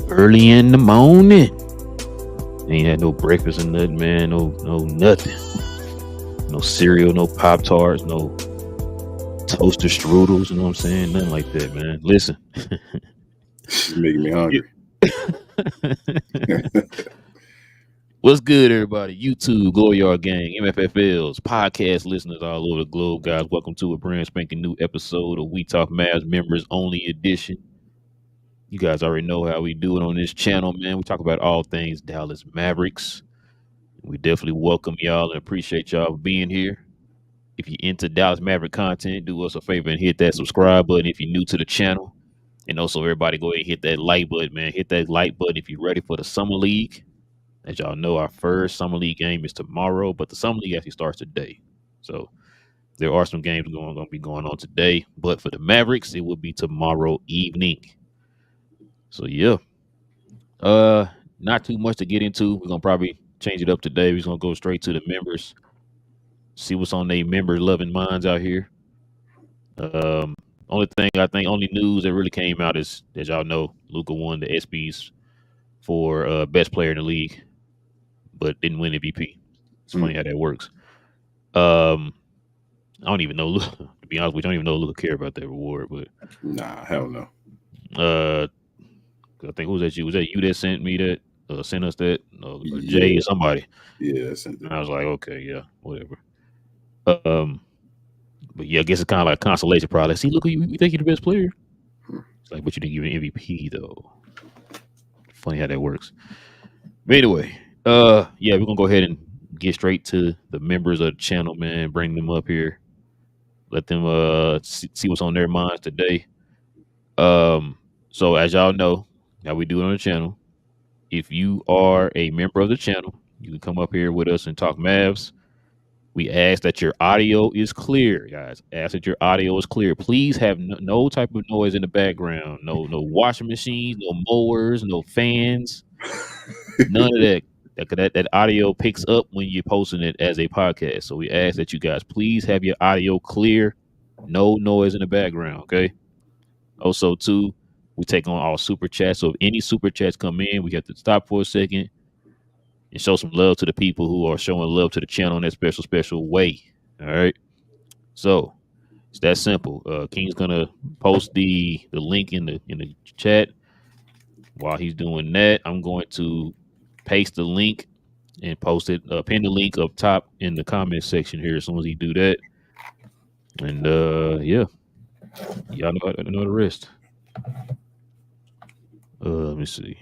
early in the morning. Ain't had no breakfast or nothing, man. No nothing. No cereal, no Pop-Tarts, no toaster strudels. You know what I'm saying? Nothing like that, man. Listen. You're making me hungry. What's good, everybody? YouTube, Glory Yard Gang, MFFLs, podcast listeners all over the globe, guys. Welcome to a brand spanking new episode of We Talk Mavs Members Only Edition. You guys already know how we do it on this channel, man. We talk about all things Dallas Mavericks. We definitely welcome y'all and appreciate y'all being here. If you're into Dallas Maverick content, do us a favor and hit that subscribe button if you're new to the channel. And also, everybody go ahead and hit that like button, man. Hit that like button if you're ready for the Summer League. As y'all know, our first Summer League game is tomorrow, but the Summer League actually starts today. So there are some games going to be going on today. But for the Mavericks, it will be tomorrow evening. So, yeah. Not too much to get into. We're going to probably change it up today. We're just going to go straight to the members. See what's on their members' loving minds out here. Only thing I think, only news that really came out is, as y'all know, Luka won the ESPYs for best player in the league, but didn't win MVP. It's funny how that works. I don't even know. To be honest with you, I don't even know Luka care about that reward. But nah, hell no. I think was that you that sent me that? Sent us that? Or Jay or somebody? Yeah, I sent it. And I was like, okay, yeah, whatever. But yeah, I guess it's kind of like a consolation prize. Like, see, look, you think you're the best player. It's like, but you didn't give an MVP though. Funny how that works. But anyway, yeah, we're gonna go ahead and get straight to the members of the channel, man. Bring them up here. Let them see what's on their minds today. So as y'all know, how we do it on the channel. If you are a member of the channel, you can come up here with us and talk Mavs. We ask that your audio is clear, guys. Ask that your audio is clear. Please have no type of noise in the background. No washing machines, no mowers, no fans. None of that. That audio picks up when you're posting it as a podcast. So we ask that you guys please have your audio clear. No noise in the background, okay? Also, too, we take on all super chats. So if any super chats come in, we have to stop for a second and show some love to the people who are showing love to the channel in that special way. All right. So it's that simple. King's gonna post the link in the chat. While he's doing that, I'm going to paste the link and post it, pin the link up top in the comment section here as soon as he do that. And yeah, y'all know the rest. Let me see.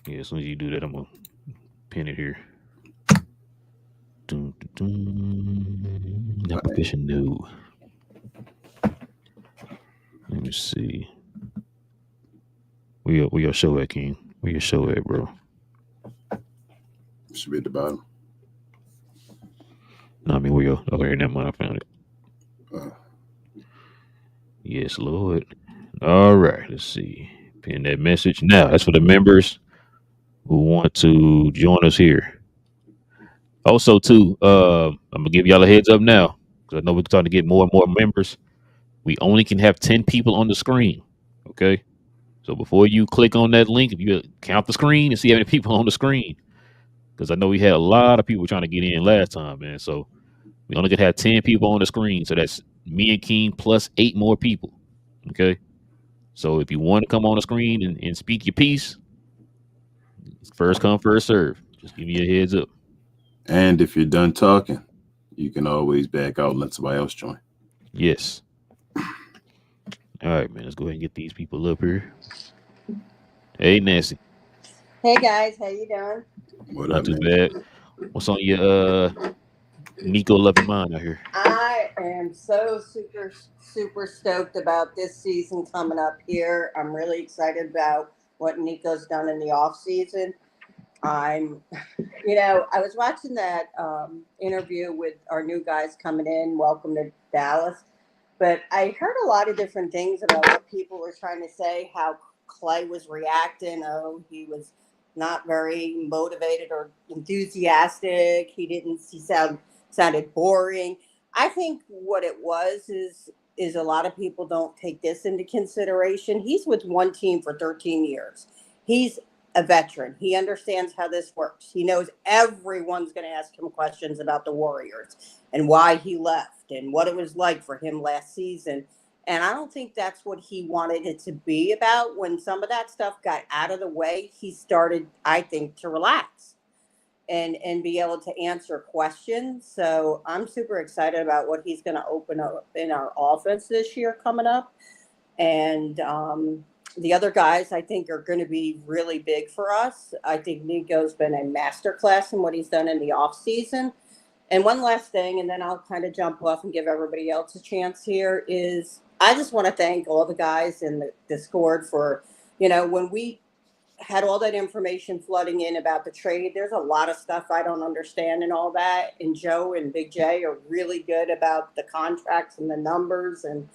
Yeah, as soon as you do that, I'm gonna pin it here. Application new. Let me see. Where your show at, King? Where your show at, bro? Should be at the bottom. No, I mean where your okay, never mind, I found it. Yes, Lord. All right, let's see. Pin that message. Now, that's for the members who want to join us here. Also, too, I'm gonna give y'all a heads up now because I know we're starting to get more and more members. We only can have 10 people on the screen. Okay. So before you click on that link, if you count the screen and see how many people on the screen, because I know we had a lot of people trying to get in last time, man. So we only could have 10 people on the screen. So that's me and King plus 8 more people. Okay. So if you want to come on the screen and speak your piece, first come, first serve. Just give me a heads up. And if you're done talking, you can always back out and let somebody else join. Yes. All right, man. Let's go ahead and get these people up here. Hey, Nancy. Hey guys, how you doing? What Not up, too man? bad. What's on your Nico loving mind out here? I am so super stoked about this season coming up here. I'm really excited about what Nico's done in the off season. I was watching that interview with our new guys coming in. Welcome to Dallas. But I heard a lot of different things about what people were trying to say, how Klay was reacting. Oh, he was not very motivated or enthusiastic. He sounded boring. I think what it was is is a lot of people don't take this into consideration. He's with one team for 13 years. He's a veteran. He understands how this works. He knows everyone's going to ask him questions about the Warriors and why he left and what it was like for him last season. And I don't think that's what he wanted it to be about. When some of that stuff got out of the way, he started, I think, to relax and be able to answer questions. So I'm super excited about what he's going to open up in our offense this year coming up. And the other guys, I think, are going to be really big for us. I think Nico's been a masterclass in what he's done in the off season. And one last thing, and then I'll kind of jump off and give everybody else a chance here, is I just want to thank all the guys in the Discord for, when we had all that information flooding in about the trade, there's a lot of stuff I don't understand and all that. And Joe and Big J are really good about the contracts and the numbers and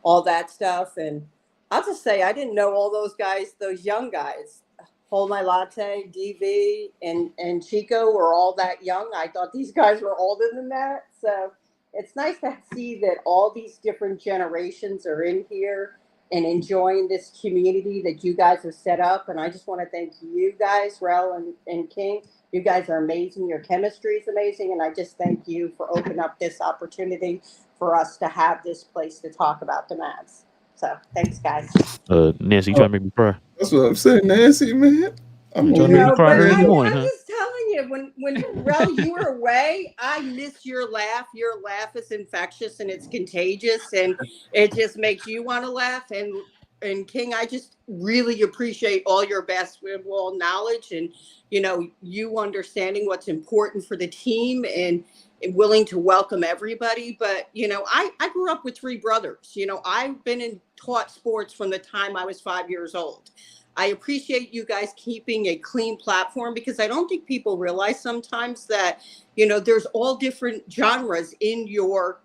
all that stuff. And I'll just say, I didn't know all those guys, those young guys, Hold My Latte, DV, and Chico were all that young. I thought these guys were older than that. So it's nice to see that all these different generations are in here and enjoying this community that you guys have set up. And I just want to thank you guys, Relle and King. You guys are amazing. Your chemistry is amazing. And I just thank you for opening up this opportunity for us to have this place to talk about the Mavs. So thanks, guys. Nancy, you trying to make me cry? That's what I'm saying, Nancy, man. I'm trying to make me cry But early in the I'm morning, huh? just telling you, when Rel, you were away, I miss your laugh. Your laugh is infectious and it's contagious, and it just makes you want to laugh. And King, I just really appreciate all your basketball knowledge and you understanding what's important for the team and willing to welcome everybody. But I grew up with three brothers. I've been taught sports from the time I was 5 years old. I appreciate you guys keeping a clean platform because I don't think people realize sometimes that, there's all different genres in your,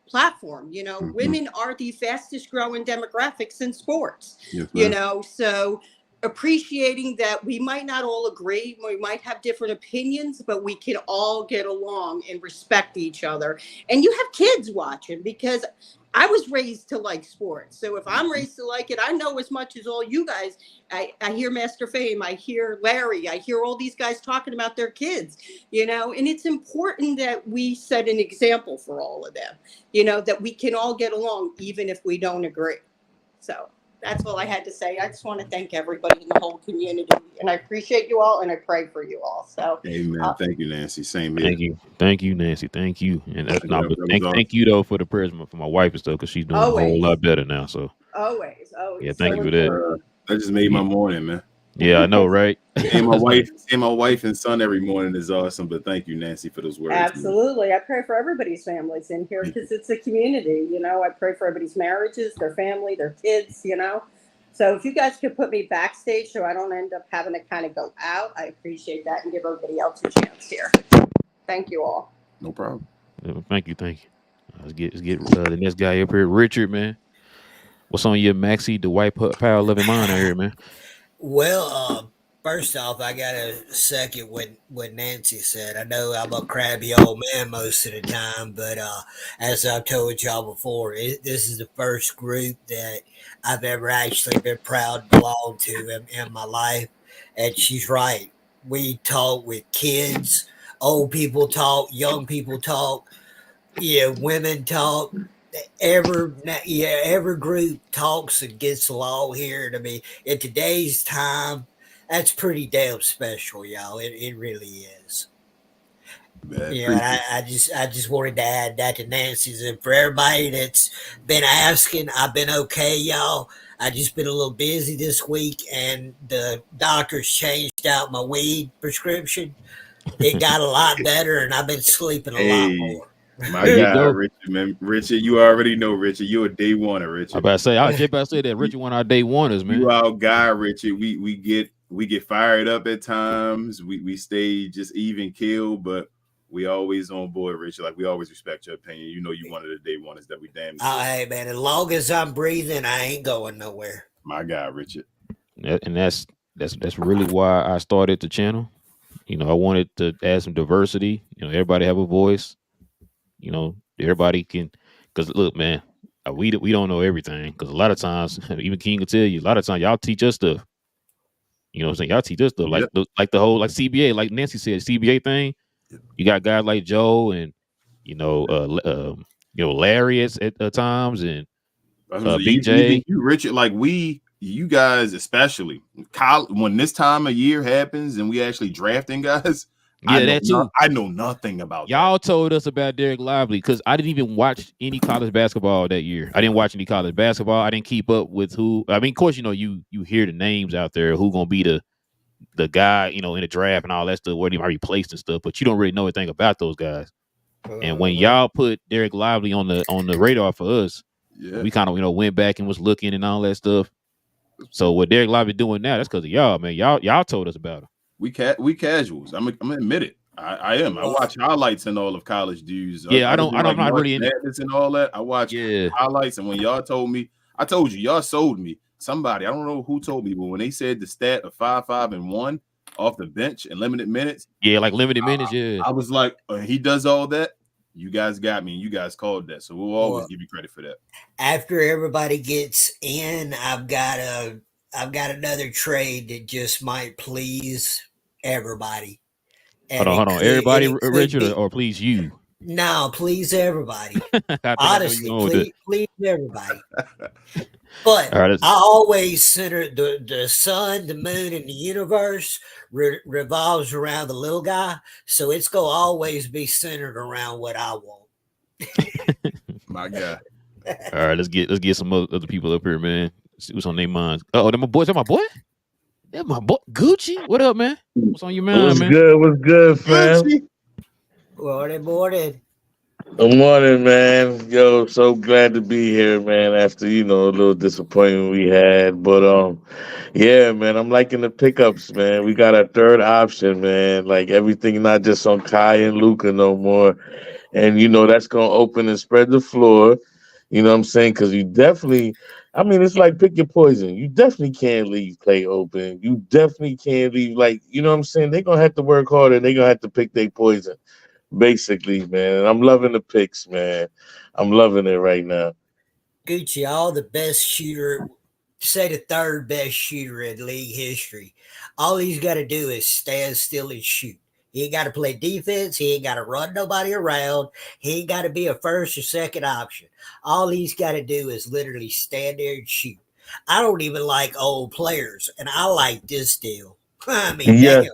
platform. Women are the fastest growing demographics in sports, so appreciating that we might not all agree, we might have different opinions, but we can all get along and respect each other. And you have kids watching because I was raised to like sports. So if I'm raised to like it, I know as much as all you guys. I hear Master Fame, I hear Larry, I hear all these guys talking about their kids, and it's important that we set an example for all of them, that we can all get along even if we don't agree. So that's all I had to say. I just want to thank everybody in the whole community, and I appreciate you all, and I pray for you all. So, amen. Thank you, Nancy. Same here. Thank you, Nancy. Thank you, and that's not. Thank you though for the prayers for my wife and stuff because she's doing a whole lot better now. So always, yeah, thank you for that. That just made my morning, man. Yeah, I know, right? Seeing my wife and son every morning is awesome. But thank you, Nancy, for those words. Absolutely, man. I pray for everybody's families in here because it's a community. I pray for everybody's marriages, their family, their kids. So if you guys could put me backstage so I don't end up having to kind of go out, I appreciate that and give everybody else a chance here. Thank you all. No problem. Thank you. Let's get the next guy up here, Richard, man. What's on your Maxi, the white power loving mind out here, man? Well, first off, I got to second what Nancy said. I know I'm a crabby old man most of the time, but as I've told y'all before, this is the first group that I've ever actually been proud to belong to in my life. And she's right. We talk with kids, old people talk, young people talk, women talk. Every group talks and gets along here. And I mean, in today's time, that's pretty damn special, y'all. It really is. I just wanted to add that to Nancy's, and for everybody that's been asking, I've been okay, y'all. I just been a little busy this week, and the doctors changed out my weed prescription. It got a lot better, and I've been sleeping a lot more. My guy, Richard, man. Richard, you already know, Richard. You're a day oneer, Richard. I was about to say that Richard one of our day oneers, man. You our guy, Richard. We get fired up at times. We stay just even keel, but we always on board, Richard. Like we always respect your opinion. You one of the day oneers that we damn. Hey man, as long as I'm breathing, I ain't going nowhere. My guy, Richard. And that's really why I started the channel. I wanted to add some diversity. Everybody have a voice. Everybody can, because look, man, we don't know everything because a lot of times, even King will tell you, a lot of times y'all teach us stuff. You know what I'm saying? Y'all teach us stuff like the whole like CBA, like Nancy said, CBA thing. You got guys like Joe and Larry at times and Big even J. you, Richard, like you guys especially, when this time of year happens and we actually drafting guys. Yeah, that too. I know nothing about y'all that. told us about Derek Lively because I didn't even watch any college basketball that year. I didn't watch any college basketball. I didn't keep up with who. I mean, of course, you hear the names out there who gonna be the guy, in the draft and all that stuff, where he might be placed and stuff, but you don't really know anything about those guys. And when y'all put Derek Lively on the radar for us, we kind of went back and was looking and all that stuff. So what Derek Lively doing now, that's because of y'all, man. Y'all told us about him. We casuals. I'm gonna admit it. I am. I watch highlights and all of college dudes. Yeah, I'm not really in Madness and all that. I watch highlights, and when y'all told me, I told you, y'all sold me. Somebody, I don't know who told me, but when they said the stat of 5-5-1 off the bench and limited minutes, like limited minutes, I was like, he does all that. You guys got me, and you guys called that, so we'll always give you credit for that. After everybody gets in, I've got another trade that just might please everybody. And hold on. Everybody, Richard, or please you? No, please everybody. Honestly, please everybody. But I always center the sun, the moon, and the universe revolves around the little guy. So it's going to always be centered around what I want. My God. All right, let's get some other people up here, man. See what's on their minds. Oh, they're my boys. They're my boy. They're my boy. Gucci. What up, man? What's on your mind, man? What's good, fam? Morning. Good morning, man. Yo, so glad to be here, man. After a little disappointment we had, but yeah, man, I'm liking the pickups, man. We got a third option, man. Like everything, not just on Kai and Luka no more, and that's gonna open and spread the floor. You know what I'm saying? Because you definitely, I mean, it's like pick your poison. You definitely can't leave Klay open. You definitely can't leave, like, you know what I'm saying? They're gonna have to work harder. They're gonna have to pick their poison. Basically, man. And I'm loving the picks, man. I'm loving it right now. Gucci, all the best shooter, say the third best shooter in league history. All he's got to do is stand still and shoot. He ain't got to play defense. He ain't got to run nobody around. He ain't got to be a first or second option. All he's got to do is literally stand there and shoot. I don't even like old players, and I like this deal. I mean, yes.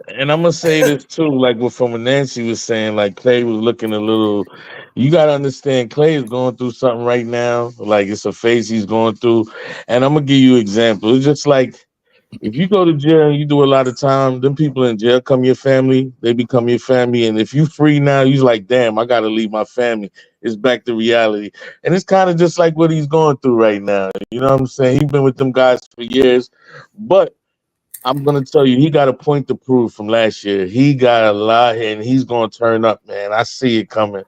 And I'm gonna say this too, like what from Nancy was saying, like Klay was looking a little. You gotta understand, Klay is going through something right now. Like it's a phase he's going through, and I'm gonna give you an example. It's just like if you go to jail and you do a lot of time, them people in jail come your family. They become your family, and if you free now, you're like, damn, I gotta leave my family. It's back to reality, and it's kind of just like what he's going through right now. You know what I'm saying? He's been with them guys for years, but I'm gonna tell you, he got a point to prove from last year. He got a lot, and he's gonna turn up, man. I see it coming.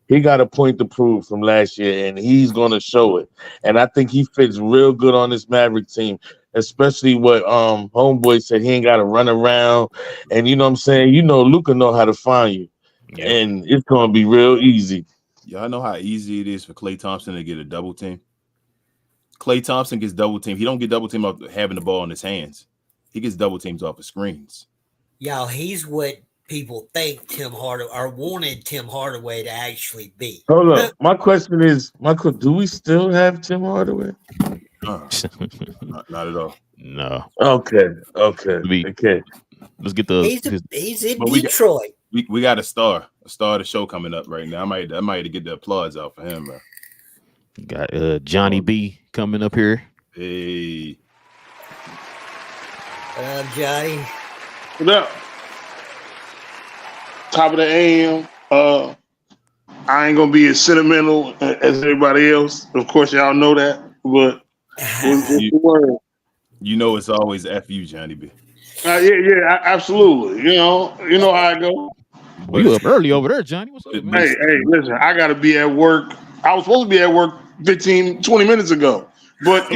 He got a point to prove from last year, and he's gonna show it. And I think he fits real good on this Maverick team, especially what Homeboy said. He ain't got to run around, and you know what I'm saying. Luka know how to find you, and it's gonna be real easy. Y'all know how easy it is for Klay Thompson to get a double team. Klay Thompson gets double teamed. He don't get double teamed off having the ball in his hands. He gets double teams off of screens. Y'all, he's what people think Tim Hardaway or wanted Tim Hardaway to actually be. Hold up. My question is, do we still have Tim Hardaway? Not at all. No. Okay. Okay. Let's get the. He's in Detroit. We got a star of the show coming up right now. I might get the applause out for him, bro. Got Johnny B coming up here. Hey. What up, Johnny? What up? Top of the AM. I ain't gonna be as sentimental as everybody else. Of course, y'all know that, but what's the word? You know it's always FU, Johnny B. Yeah, absolutely. You know how I go. Well, you up early over there, Johnny. What's up, man? Hey, listen, I gotta be at work. I was supposed to be at work 15, 20 minutes ago. But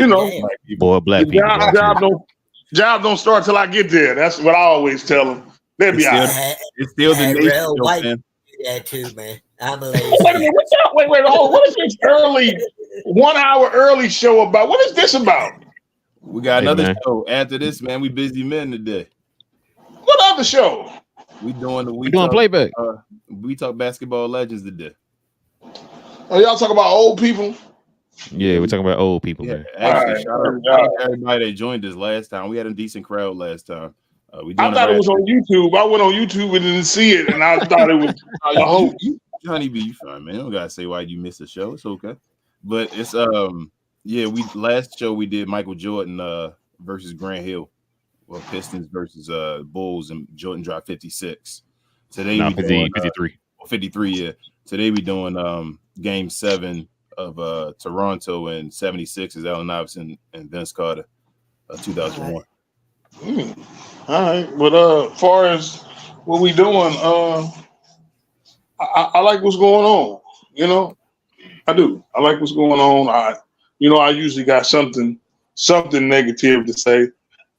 boy, black people. Job don't start till I get there. That's what I always tell them. They'll be all right. It's still the nation, White man. That too, man. I'm a lazy. Wait a minute. Wait. Hold on. What is this early? 1 hour early show about what is this about? We got Hey, another man. show after this, man. We busy men today. What other show? We doing the We doing playback. We talk basketball legends today. Oh, y'all talk about old people? Yeah, we're talking about old people, Yeah, man. actually, All shout right. out to everybody that joined us last time. We had a decent crowd last time. We doing I thought it was right on YouTube. I went on YouTube and didn't see it, and I thought it was a hoax. Johnny B, you fine, man. You don't gotta say why you missed the show. It's okay. But it's we last show we did Michael Jordan versus Grant Hill. Well, Pistons versus Bulls, and Jordan dropped 56. Today we doing 53. 53, yeah. Today we doing game 7 of Toronto and 76ers, Allen Iverson and Vince Carter, 2001. All right, but as far as what we doing, I like what's going on. You know, I do. I like what's going on. I usually got something negative to say.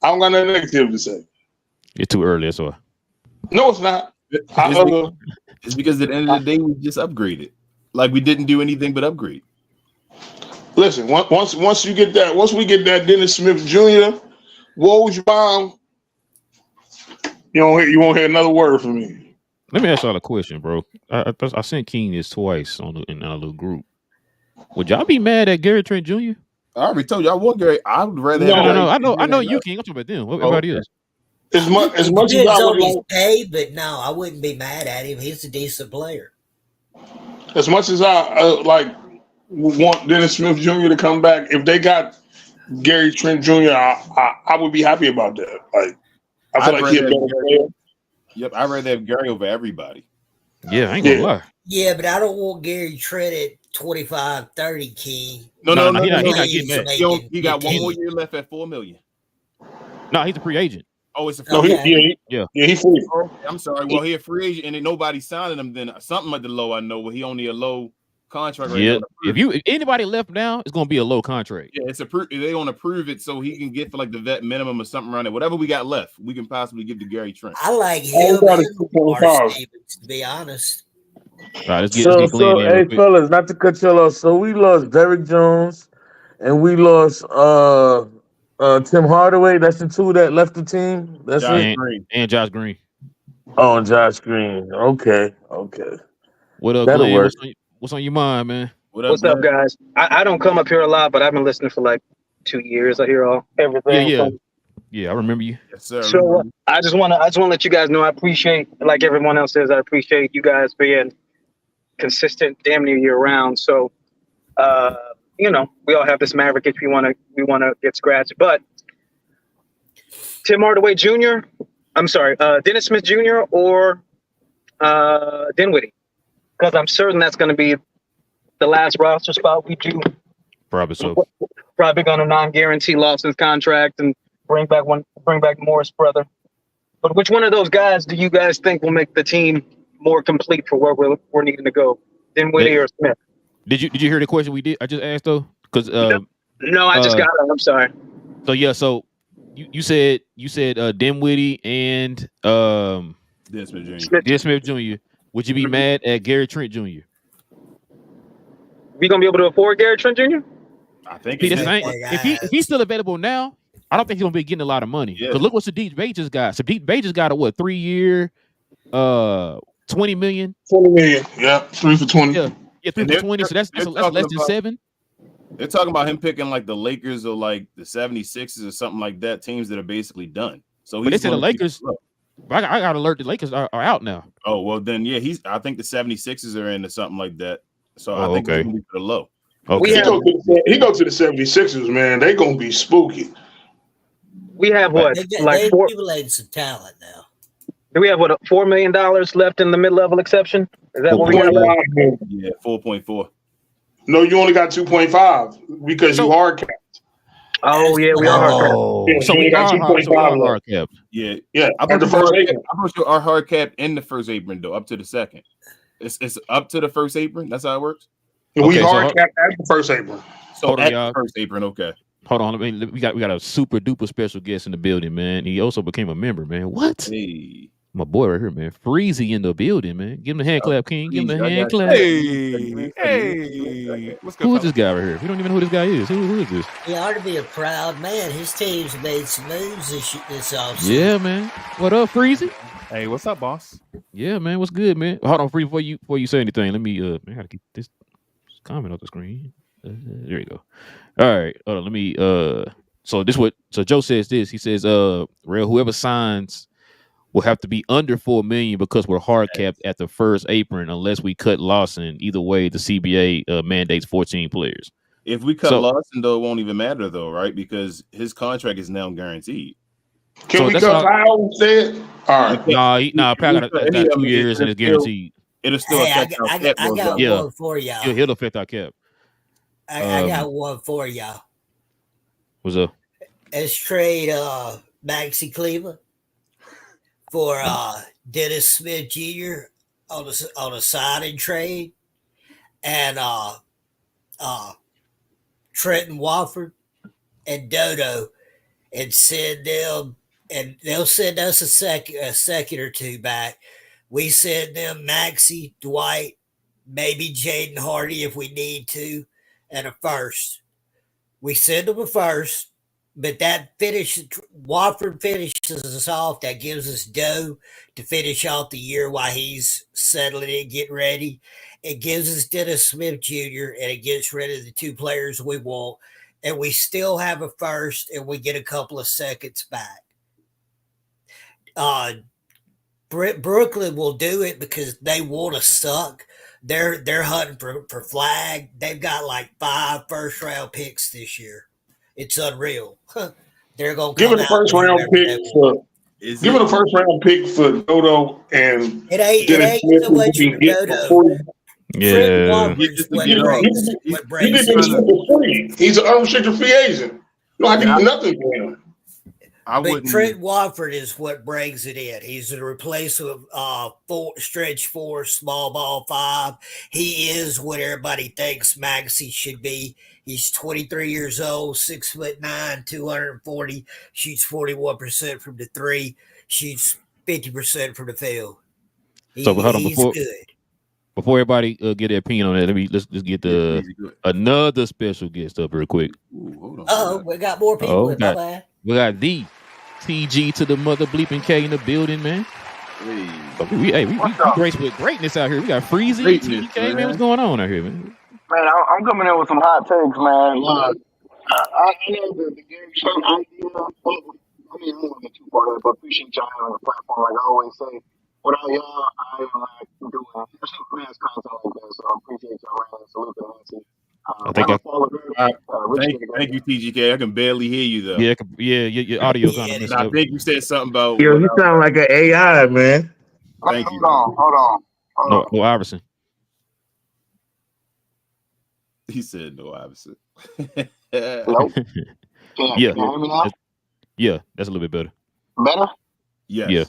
I don't got nothing negative to say. It's too early, that's why. No, it's not. It's because at the end of the day, we just upgraded. Like we didn't do anything but upgrade. Listen, once we get that Dennis Smith Jr. Woj bomb, you won't hear another word from me. Let me ask y'all a question, bro. I sent King this twice in our little group. Would y'all be mad at Gary Trent Jr.? I already told you I want Gary. I would rather. No. I know you, King. I'm talking about them. What everybody else? As much as I on would his like, pay, but no, I wouldn't be mad at him. He's a decent player. as much as I want Dennis Smith Jr. to come back, if they got Gary Trent Jr., I would be happy about that. Like, I feel like he's a better player. Yep, I'd rather have Gary over everybody. Yeah, I ain't gonna lie. Yeah, but I don't want Gary Trent at 25, 30, King. No, he not getting that. He got one more year left at $4 million. No, he's a free agent. Oh, it's a free No, agent. he's free. I'm sorry. Well, he a free agent, and then nobody signing him. Then something at the low. I know, but he only a low contract. Right now. If anybody left now, it's gonna be a low contract. Yeah, they gonna approve it so he can get for like the vet minimum or something around there. Whatever we got left, we can possibly give to Gary Trent. I like him and Lamar Stevens, to be honest. All right, let's get So hey fellas, not to cut y'all off. So we lost Derrick Jones and we lost Tim Hardaway. That's the two that left the team. That's it. And Josh Green. Oh, and Josh Green. Okay. What up, That'll Glenn? work. What's on your mind, man? What's up, guys? I don't come up here a lot, but I've been listening for like 2 years. I hear everything. Yeah, I remember you. Yes, sir. So I just want to let you guys know I appreciate, like everyone else says, I appreciate you guys being consistent, damn near year round. So, we all have this Maverick itch we want to get scratched. But Tim Hardaway Jr. I'm sorry, Dennis Smith Jr. or Dinwiddie, because I'm certain that's going to be the last roster spot we do. Probably so. Probably going to non-guarantee Lawson's contract and bring back Morris' brother. But which one of those guys do you guys think will make the team more complete for where we're needing to go? Dinwiddie or Smith? Did you hear the question I just asked though? Because no, I just got it. I'm sorry. So you said Dinwiddie and Dennis Smith Jr. Would you be mad at Gary Trent Jr.? We gonna be able to afford Gary Trent Jr.? I think if he's still available now, I don't think he's gonna be getting a lot of money. Because look what Sadiq Bey just got. Sadiq Bey just got a 3-year, $20 million. $20 million. Yeah, 3 for 20. Yeah, 3 for 20. So that's less than 7. They're talking about him picking like the Lakers or like the 76ers or something like that, teams that are basically done. So but they said the Lakers. I got to alert the Lakers are out now. Oh well, then I think the 76ers are into something like that. So I think it's gonna be for the low. Okay. He go to the 76ers, man. They gonna be spooky. We have what? They've accumulated some talent now. Do we have $4 million left in the mid-level exception? Is that what we got left? Yeah, 4.4. No, you only got 2.5 because you hard capped. Oh yeah, we are hard capped. So we got 2.5 hard capped. Yeah. I thought you are hard capped in the first apron though, up to the second. It's up to the first apron. That's how it works. We hard capped at the first apron. So at the first apron, okay. Hold on, we got a super duper special guest in the building, man. He also became a member, man. What? Hey. My boy right here, man. Freezy in the building, man. Give him the hand clap, King. Give him the hand clap. Hey, what's good? Who is this guy right here? We don't even know who this guy is. Who is this? He ought to be a proud man. His team's made some moves this offseason. Yeah, man. What up, Freezy? Hey, what's up, boss? Yeah, man. What's good, man? Hold on, Free, before you say anything. Let me I gotta get this comment off the screen. There you go. All right. Hold on. Let me so Joe says this. He says, Relle, whoever signs will have to be under $4 million because we're hard capped at the first apron unless we cut Lawson. Either way, the CBA mandates 14 players. If we cut Lawson, though, it won't even matter, though, right? Because his contract is now guaranteed. Can we cut Powell instead? All right. Nah, Powell got 2 years and it's guaranteed. It'll still affect our cap. I got one for y'all. He'll affect our cap. I got one for y'all. What's up? Let's trade Maxi Cleveland for Dennis Smith Jr. on a signing trade, and Trenton Wofford and Dodo, and send them, and they'll send us a second or two back. We send them Maxi, Dwight, maybe Jaden Hardy if we need to, and a first. We send them a first, but that Wofford finishes us off. That gives us dough to finish off the year while he's settling in, getting ready. It gives us Dennis Smith Jr., and it gets rid of the 2 players we want. And we still have a first, and we get a couple of seconds back. Brooklyn will do it because they want to suck. They're hunting for flag. They've got like 5 first-round picks this year. It's unreal. They're going to give it a first-round pick for. Give it a first-round pick for Dodo and it ain't so much for Dodo. Yeah, he's an unrestricted free agent. You don't have to do nothing for him. But Trent Wofford is what brings it in. He's a replacement of stretch 4, small ball 5. He is what everybody thinks Maxey should be. He's 23 years old, 6'9", 240, shoots 41% from the 3, shoots 50% from the field. So hold on, he's good. Before everybody get their opinion on that, let's get another special guest up real quick. We got more people. We got the TG to the mother bleeping K in the building, man. We grace with greatness out here. We got Freezy, TK, man. What's going on out here, man? Man, I'm coming in with some hot takes, man. Look, I know the game show idea. I mean, I don't want to get too far there, but appreciate y'all on the platform, like I always say. Without y'all, I am not doing mass content like that, so I appreciate y'all, man. Salute to Nancy. Thank you, TGK. I can barely hear you, though. Yeah, your audio kind of messed up. I think you said something about... Yo, you sound like an AI, man. Thank you. Hold on. No, Iverson. He said no, Iverson. Nope. Can you hear me now? Yeah, that's a little bit better. Better? Yes. Yeah.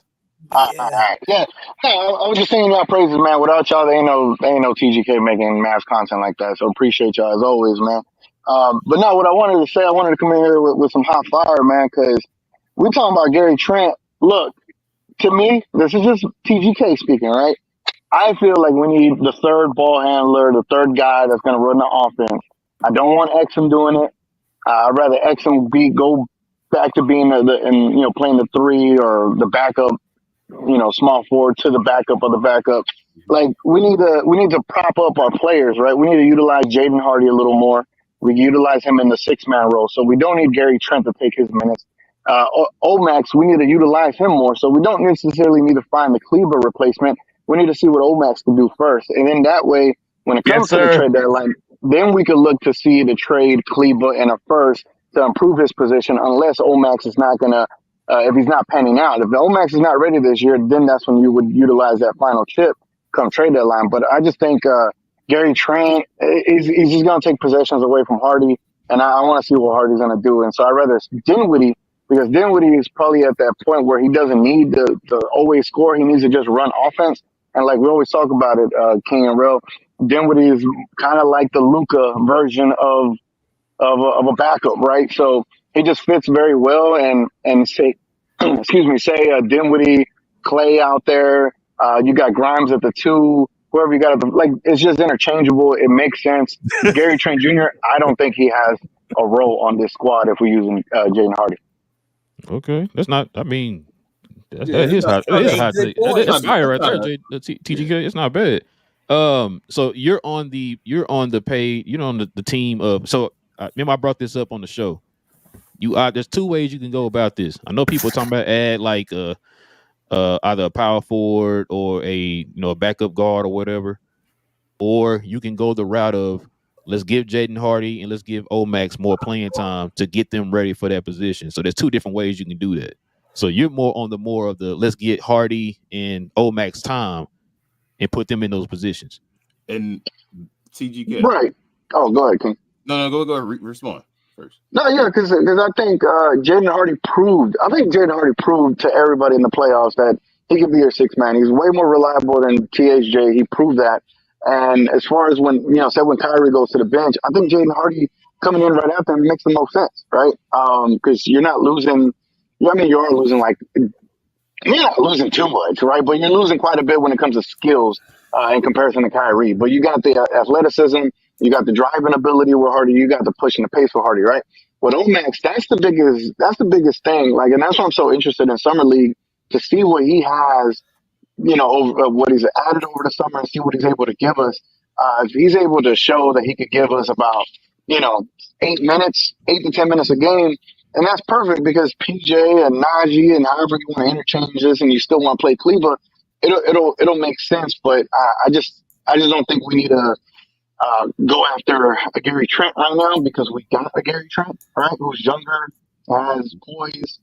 All right. Yeah. Hey, I was just singing y'all praises, man. Without y'all, they ain't no TGK making mass content like that. So appreciate y'all as always, man. But no, what I wanted to say, I wanted to come in here with some hot fire, man, because we're talking about Gary Trent. Look, to me, this is just TGK speaking, right? I feel like we need the third ball handler, the third guy that's going to run the offense. I don't want Exum doing it. I'd rather Exum go back to being playing the 3 or the backup, small forward to the backup of the backup. Like we need to prop up our players, right? We need to utilize Jaden Hardy a little more. We utilize him in the 6-man role, so we don't need Gary Trent to take his minutes. Omax, we need to utilize him more, so we don't necessarily need to find the Kleber replacement. We need to see what Omax can do first, and then that way, when it comes to the trade deadline, then we could look to see the trade Kleber and a first to improve his position. Unless Omax is not gonna. If he's not panning out. If the Omax is not ready this year, then that's when you would utilize that final chip come trade deadline. But I just think Gary Trent, he's just going to take possessions away from Hardy, and I want to see what Hardy's going to do. And so I'd rather Dinwiddie, because Dinwiddie is probably at that point where he doesn't need to always score. He needs to just run offense. And like we always talk about it, King and Relle, Dinwiddie is kind of like the Luka version of a backup, right? So he just fits very well, and say Dinwiddie Klay out there. You got Grimes at the 2. Whoever you got at the it's just interchangeable. It makes sense. Gary Trent Jr. I don't think he has a role on this squad if we're using Jaden Hardy. Okay, that's not. I mean, that Yeah, is hot. That is a hot Good take. point. That's fire right there, not TGK. It's not bad. So you're on the page. You're on the team of. So remember I brought this up on the show. There's two ways you can go about this. I know people talking about add like either a power forward or a a backup guard or whatever, or you can go the route of let's give Jaden Hardy and let's give Omax more playing time to get them ready for that position. So there's two different ways you can do that. So you're more on the let's get Hardy and Omax time and put them in those positions. And TGK. Right. Oh, go ahead, King. No, go ahead. Respond first. No, yeah, because I think Jaden Hardy proved. I think Jaden Hardy proved to everybody in the playoffs that he can be your sixth man. He's way more reliable than THJ. He proved that. And as far as when when Kyrie goes to the bench, I think Jaden Hardy coming in right after him makes the most sense, right? Because you're not losing. I mean, you are losing you're not losing too much, right? But you're losing quite a bit when it comes to skills in comparison to Kyrie. But you got the athleticism, you got the driving ability with Hardy, you got the push and the pace with Hardy, right? With Omax, that's the biggest thing. And that's why I'm so interested in Summer League to see what he has, over what he's added over the summer and see what he's able to give us. If he's able to show that he could give us about, 8 to 10 minutes a game, and that's perfect because PJ and Naji and however you want to interchange this, and you still want to play Cleveland, it'll make sense. But I just don't think we need to go after a Gary Trent right now because we got a Gary Trent, right, who's younger, has poise,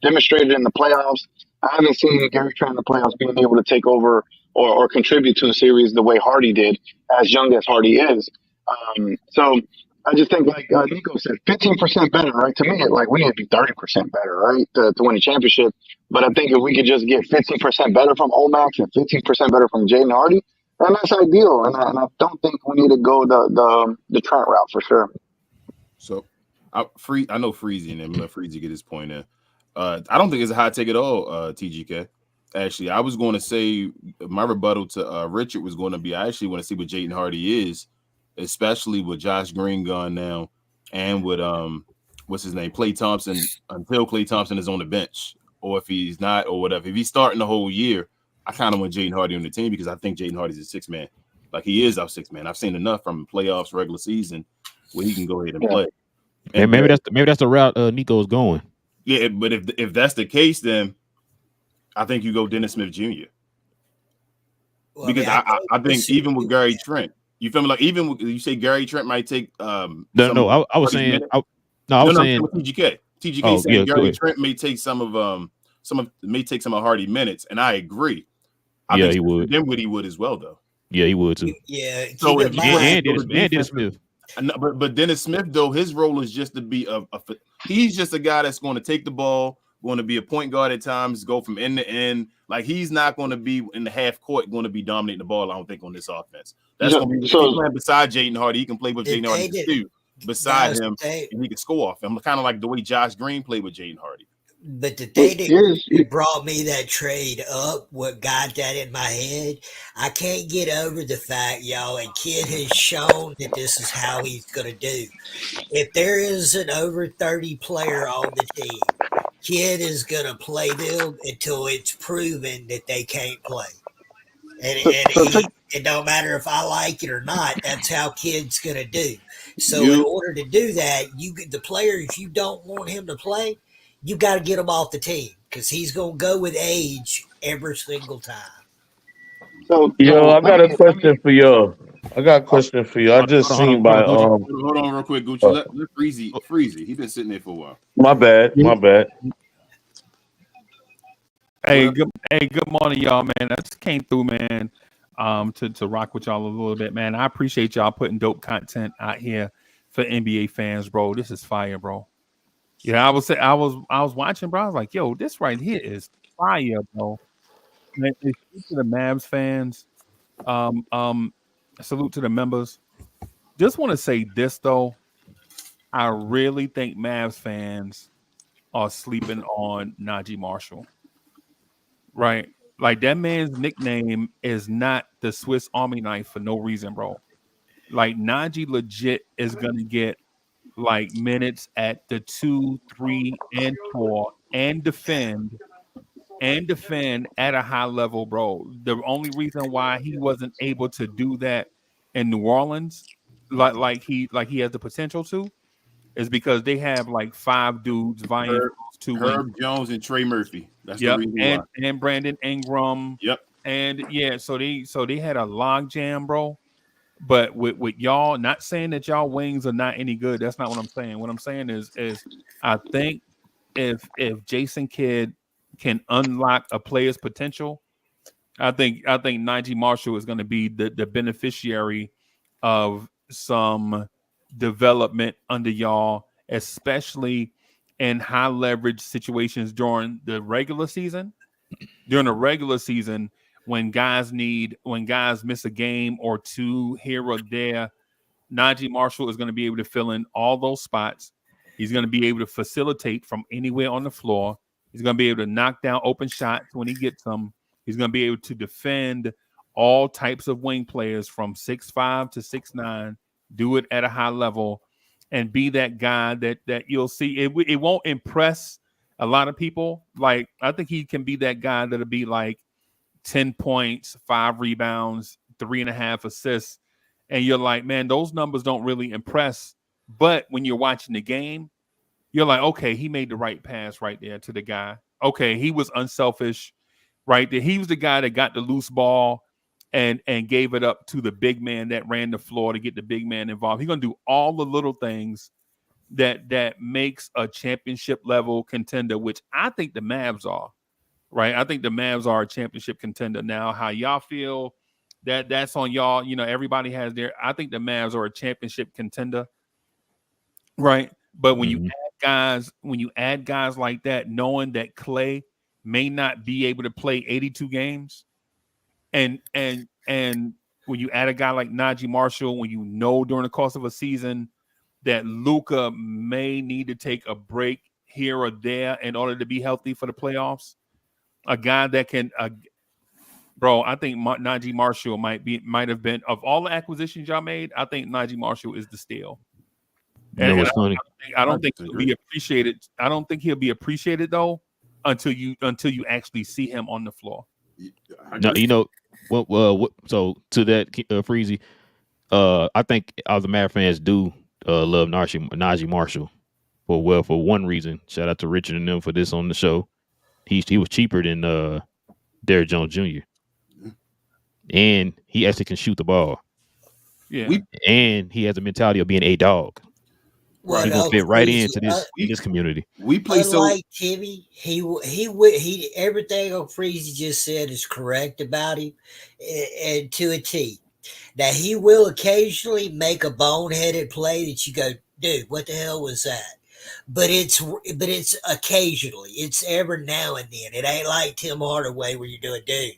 demonstrated in the playoffs. I haven't seen Gary Trent in the playoffs being able to take over or contribute to a series the way Hardy did, as young as Hardy is. So I just think, like Nico said, 15% better, right? To me, we need to be 30% better, right, to win a championship. But I think if we could just get 15% better from Omax and 15% better from Jaden Hardy, then that's ideal. And I don't think we need to go the Trent route for sure. So I know Freezy, and then let Freezy get his point in. I don't think it's a hot take at all, TGK. Actually, I was going to say my rebuttal to Richard was going to be I actually want to see what Jaden Hardy is, especially with Josh Green gone now, and with what's his name, Klay Thompson, until Klay Thompson is on the bench, or if he's not, or whatever. If he's starting the whole year, I kind of want Jaden Hardy on the team because I think Jaden Hardy's a six man. Like he is our six man. I've seen enough from playoffs, regular season, where he can go ahead and play. And maybe that's the route Nico's going. Yeah, but if that's the case, then I think you go Dennis Smith Jr. Well, because I think even with Gary Trent, you feel me? Like even with, you say Gary Trent might take I was saying TGK. TGK saying Gary Trent may take some of Hardy minutes, and I agree. I think he would. Dinwiddie would as well, though. Yeah, he would too. Yeah. So and Dennis Smith. But Dennis Smith, though, his role is just to be he's just a guy that's going to take the ball, going to be a point guard at times, go from end to end. Like he's not going to be in the half court, going to be dominating the ball. I don't think on this offense. That's going to be playing beside Jaden Hardy. He can play with Jaden Hardy too, beside him, and he can score off him. Kind of like the way Josh Green played with Jaden Hardy. But the thing that brought me that trade up, what got that in my head, I can't get over the fact, y'all, and Kid has shown that this is how he's going to do. If there is an over 30 player on the team, Kid is going to play them until it's proven that they can't play. And it don't matter if I like it or not. That's how Kid's going to do. So in order to do that, the player, if you don't want him to play, you got to get him off the team because he's going to go with age every single time. So I got a question for y'all. I just seen by hold on real quick, Gucci. Let Freezy. He's been sitting there for a while. My bad. Hey, good morning, y'all, man. I just came through, man, to rock with y'all a little bit, man. I appreciate y'all putting dope content out here for NBA fans, bro. This is fire, bro. Yeah, I was watching, bro. I was like, yo, this right here is fire, bro. And to the Mavs fans, salute to the members. Just want to say this though. I really think Mavs fans are sleeping on Naji Marshall. right? Like that man's nickname is not the Swiss Army knife for no reason, bro. Like Naji legit is gonna get like minutes at the 2, 3, and 4 and defend at a high level, bro. The only reason why he wasn't able to do that in New Orleans, like he has the potential to, is because they have like 5 dudes vying for Herb, those 2 wings. Herb Jones and Trey Murphy. That's the Yep, reason why. and Brandon Ingram. Yep. And yeah, so they had a log jam, bro. But with y'all, not saying that y'all wings are not any good. That's not what I'm saying. What I'm saying is I think if Jason Kidd can unlock a player's potential, I think Naji Marshall is going to be the beneficiary of some development under y'all, especially in high leverage situations during the regular season. During the regular season, when guys miss a game or two here or there, Naji Marshall is going to be able to fill in all those spots. He's going to be able to facilitate from anywhere on the floor. He's going to be able to knock down open shots when he gets them. He's going to be able to defend all types of wing players from 6'5" to 6'9", do it at a high level, and be that guy that you'll see. It won't impress a lot of people. Like, I think he can be that guy that'll be like 10 points, 5 rebounds, 3.5 assists. And you're like, man, those numbers don't really impress. But when you're watching the game, you're like, okay, he made the right pass right there to the guy. Okay, he was unselfish right there. He was the guy that got the loose ball and gave it up to the big man that ran the floor to get the big man involved. He's going to do all the little things that makes a championship level contender, which I think the Mavs are. Right? I think the Mavs are a championship contender now. How y'all feel? That's on y'all. You know, everybody has their. I think the Mavs are a championship contender, right? But when you add guys like that, knowing that Klay may not be able to play 82 games, and when you add a guy like Naji Marshall, when you know during the course of a season that Luka may need to take a break here or there in order to be healthy for the playoffs, a guy that can. Bro, I think Naji Marshall might have been, of all the acquisitions y'all made, I think Naji Marshall is the steal. You know what's funny? I don't think he'll be appreciated. I don't think he'll be appreciated though until you actually see him on the floor. No, you know what? So to that, Freezy, I think all the Mavs fans do love Naji Marshall for one reason. Shout out to Richard and them for this on the show. He was cheaper than Derrick Jones Jr. And he actually can shoot the ball. Yeah. And he has the mentality of being a dog. Well, He's gonna fit right into this community. We play unlike Timmy, he everything Freezy just said is correct about him, and to a T. Now he will occasionally make a boneheaded play that you go, dude, what the hell was that? But it's occasionally. It's every now and then. It ain't like Tim Hardaway where you're doing, dude.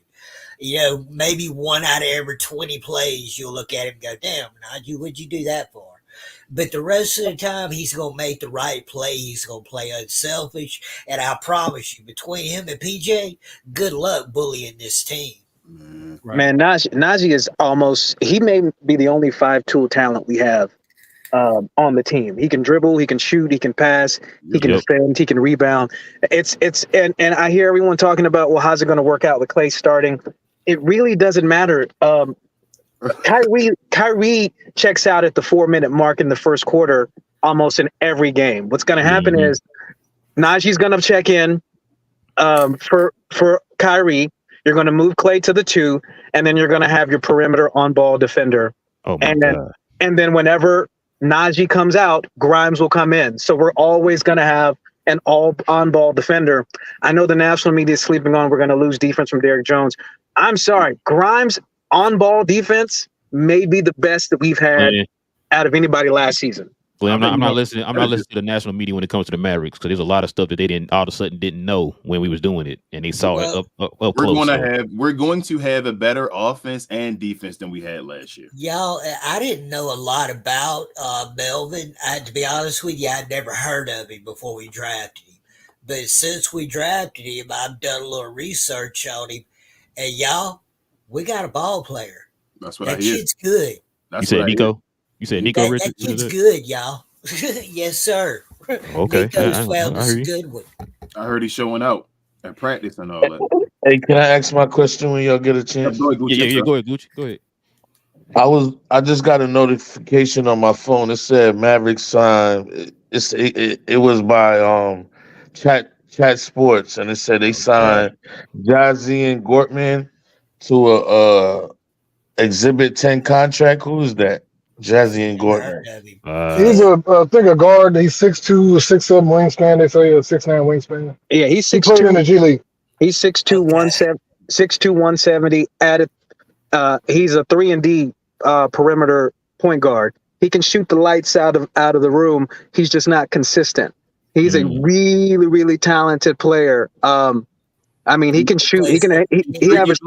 You know, maybe 1 out of every 20 plays you'll look at him and go, damn, Naji, what'd you do that for? But the rest of the time, he's going to make the right play. He's going to play unselfish. And I promise you, between him and PJ, good luck bullying this team. Right. Man, Naji is he may be the only 5-tool talent we have on the team. He can dribble, he can shoot, he can pass, he can defend, he can rebound. And I hear everyone talking about, well, how's it going to work out with Klay starting? It really doesn't matter. Kyrie checks out at the 4-minute mark in the first quarter almost in every game. What's going to happen is Naji's going to check in for Kyrie. You're going to move Klay to the 2, and then you're going to have your perimeter on-ball defender. Oh my God. And then whenever Naji comes out, Grimes will come in. So we're always going to have an all on-ball defender. I know the national media is sleeping on we're going to lose defense from Derrick Jones. I'm sorry. Grimes' on-ball defense may be the best that we've had out of anybody last season. Well, I'm not listening. I'm not listening to the national media when it comes to the Mavericks because there's a lot of stuff that they didn't all of a sudden didn't know when we was doing it, and they saw it up close. We're going to have a better offense and defense than we had last year. Y'all, I didn't know a lot about Melvin. To be honest with you, I'd never heard of him before we drafted him. But since we drafted him, I've done a little research on him, and y'all, we got a ball player. That's what That I hear. kid's good. You said Nico? You said Nico That Richards? kid's good, y'all. Yes, sir. Okay. Nico's found I us hear a you. good one. I heard he's showing out at practice and all that. Hey, can I ask my question when y'all get a chance? Go ahead, Gucci. Yeah. Go ahead, Gucci. Go ahead. I just got a notification on my phone. It said Mavericks signed. It was by Chat Sports, and it said they signed Jazzy and Gortman to a Exhibit 10 contract. Who is that? Jazzy and Gortman. Heard of him. He's I think a guard. He's 6'2", 6'7" wingspan. They say a 6'9" wingspan. Yeah, he's He played in 6'2". the G League. He's 6'2", 170. Added, he's a 3-and-D perimeter point guard. He can shoot the lights out of the room. He's just not consistent. He's a really, really talented player. I mean, he can shoot. He averaged.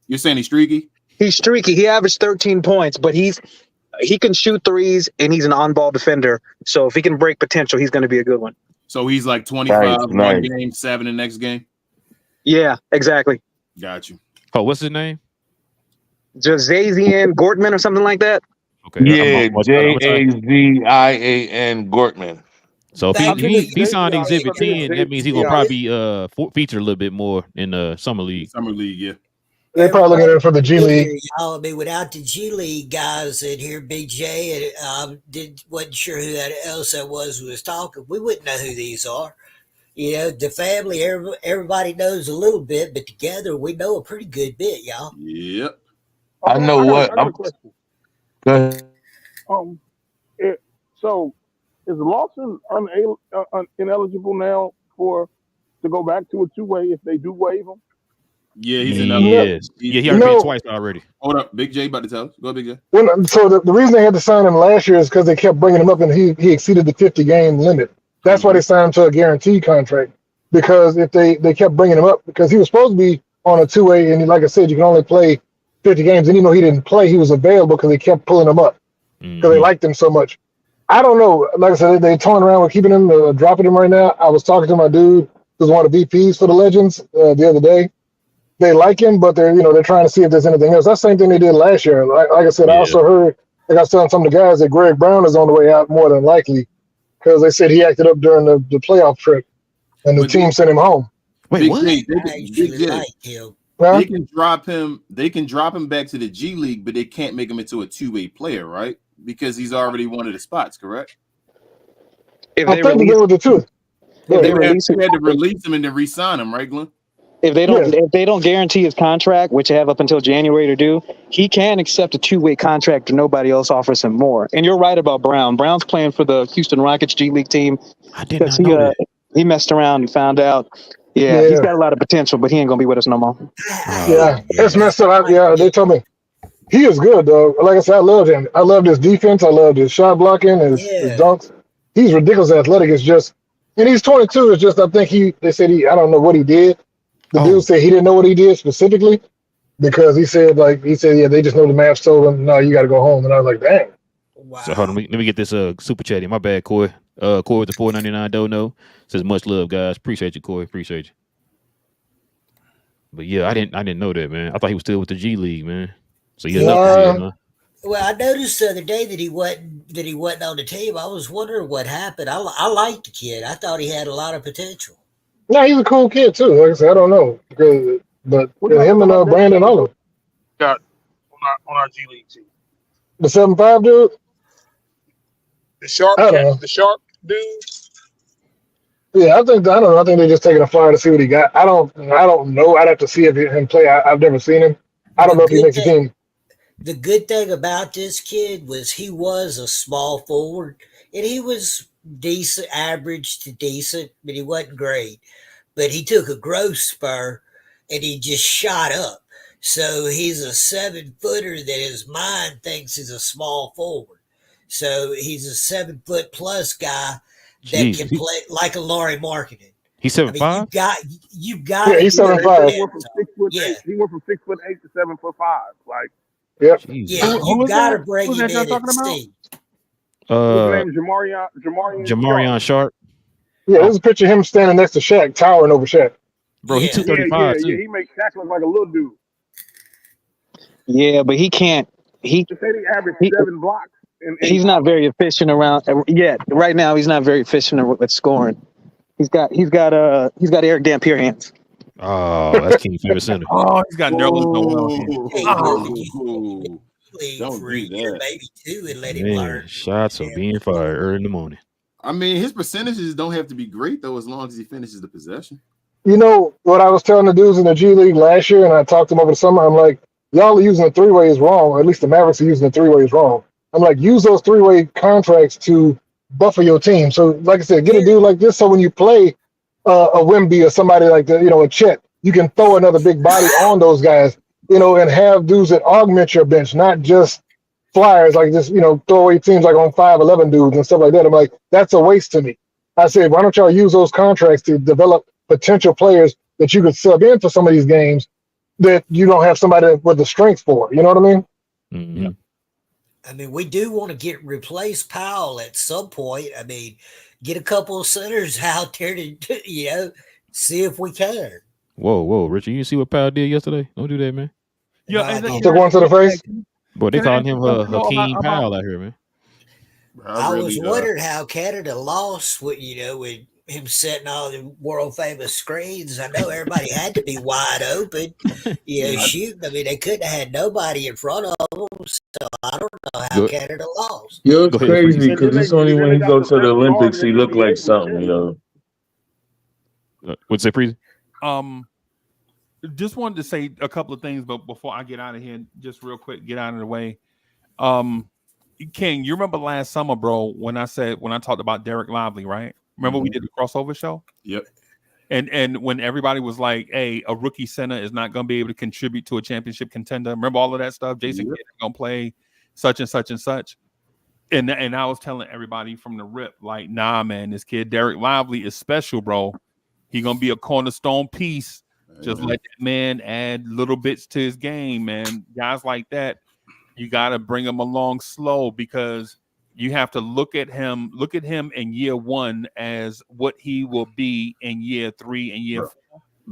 You're saying he's streaky? He's streaky. He averaged 13 points, but he can shoot threes, and he's an on-ball defender. So if he can break potential, he's going to be a good one. So he's like 25 one game, 7 the next game? Yeah, exactly. Got you. Oh, what's his name? Jazazian Gortman or something like that. Okay. Yeah, Jazian Gortman. So if he signed Exhibit 10, that means he's gonna probably be featured a little bit more in the summer league. Summer league, yeah. They're probably looking at it for the G League. Y'all, I mean, without the G League guys in here, BJ, and wasn't sure who that else that was who was talking. We wouldn't know who these are. You know, the family, everybody knows a little bit, but together we know a pretty good bit, y'all. Yep. I know what. I got a question. Go ahead. So is Lawson ineligible now to go back to a two-way if they do waive him? Yeah, he's in. Yes. Yeah, he already been twice already. Hold up, Big J about to tell us. Go, Big J. So the reason they had to sign him last year is because they kept bringing him up, and he exceeded the 50-game limit. That's why they signed him to a guaranteed contract. Because if they kept bringing him up, because he was supposed to be on a two-way, and like I said, you can only play 50 games. And even though he didn't play, he was available because they kept pulling him up because they liked him so much. I don't know. Like I said, they torn around with keeping him, dropping him right now. I was talking to my dude who's one of the VPs for the Legends the other day. They like him, but they're trying to see if there's anything else. That's the same thing they did last year. Like I said, I also heard, like I was telling some of the guys, that Greg Brown is on the way out more than likely because they said he acted up during the playoff trip and the team sent him home. Wait, what? They can drop him. They can drop him back to the G League, but they can't make him into a two-way player, right? Because he's already one of the spots, correct? If I think they were the two. They had to release him and then re-sign him, right, Glenn? If they don't guarantee his contract, which they have up until January to do, he can accept a two-way contract if nobody else offers him more. And you're right about Brown. Brown's playing for the Houston Rockets G League team. I did not know that. He messed around and found out. Yeah, he's got a lot of potential, but he ain't gonna be with us no more. It's messed up. They told me he is good though. Like I said, I love him. I love his defense. I love his shot blocking, his dunks. He's ridiculous athletic. It's just, and he's 22. It's just I think they said I don't know what he did. The dude said he didn't know what he did specifically because he said they just know the Mavs told him, no, you got to go home. And I was like, dang. Wow. So hold on, let me get this super chat in. My bad, Coy. Coy with the $4.99 don't know. Says much love, guys. Appreciate you, Coy. Appreciate you. But yeah, I didn't know that, man. I thought he was still with the G League, man. So Well, I noticed the other day that he wasn't on the team. I was wondering what happened. I liked the kid. I thought he had a lot of potential. No, he's a cool kid too. Like I said, I don't know but him and Brandon Oliver got on our G League team. The 7'5" dude. The sharp dude. Yeah, I don't know. I think they're just taking a flyer to see what he got. I don't know. I'd have to see him play. I've never seen him. I don't know if he makes a team. The good thing about this kid was he was a small forward, and he was decent, average to decent, but he wasn't great. But he took a growth spur, and he just shot up. So he's a 7-footer that his mind thinks is a small forward. So he's a 7-foot plus guy that can play like a Laurie Marketing. He's 7'5". You got. Yeah, he's 7'5". He went from 6'8" to 7'5". Like, yeah, you got to bring him in and see. His name is Jamarion Sharp. Yeah, there's a picture of him standing next to Shaq, towering over Shaq. Bro, he Yeah. 235 too. He makes Shaq look like a little dude. Yeah, but he can't. He They say he averaged he 7 blocks. he's not very efficient around yet. Right now, he's not very efficient with scoring. He's got Eric Dampier hands. Oh, that's King's favorite center. Oh, he's got Nerlens Noel. Hey, Oh. look, you league Don't for do a year, that. maybe 2, and let him Man, learn. shots are being fired early in the morning. I mean, his percentages don't have to be great though, as long as he finishes the possession. You know what I was telling the dudes in the G League last year, and I talked to them over the summer. I'm like, y'all are using the three ways wrong, or at least the Mavericks are using the three ways wrong. I'm like, use those three-way contracts to buffer your team. So, like I said, get a dude like this, so when you play a Wemby or somebody like that, a Chet, you can throw another big body on those guys, and have dudes that augment your bench, not just flyers like this, throwaway teams like on 5'11" dudes and stuff like that. I'm like, that's a waste to me. I said, why don't y'all use those contracts to develop potential players that you could sub in for some of these games that you don't have somebody with the strength for? You know what I mean? Mm-hmm. Yeah. I mean, we do want to replace Powell at some point. I mean, get a couple of centers out there to, see if we can. Whoa, Richard, you see what Powell did yesterday? Don't do that, man. Yeah, Took one to the face. Boy, they Can I calling ask him you something, though, Hakeem about- Powell out here, man. I was wondering how Canada lost with him setting all the world famous screens. I know everybody had to be wide open, shooting. I mean, they couldn't have had nobody in front of them, so I don't know how Canada lost. Yo, it's Go ahead, Freezy. crazy because it's only when he go to the Olympics he look like something, yo. What's that, Freezy? Just wanted to say a couple of things, but before I get out of here, just real quick, get out of the way. King, you remember last summer, bro, when I talked about Derek Lively, right? Remember we did the crossover show? Yep. And when everybody was like, hey, a rookie center is not going to be able to contribute to a championship contender. Remember all of that stuff? Jason Kidd is going to play such and such and such. And I was telling everybody from the rip, like, nah, man, this kid, Derek Lively, is special, bro. He going to be a cornerstone piece. Just let that man add little bits to his game, man. Guys like that, you got to bring him along slow, because you have to look at him in year 1 as what he will be in year 3 and year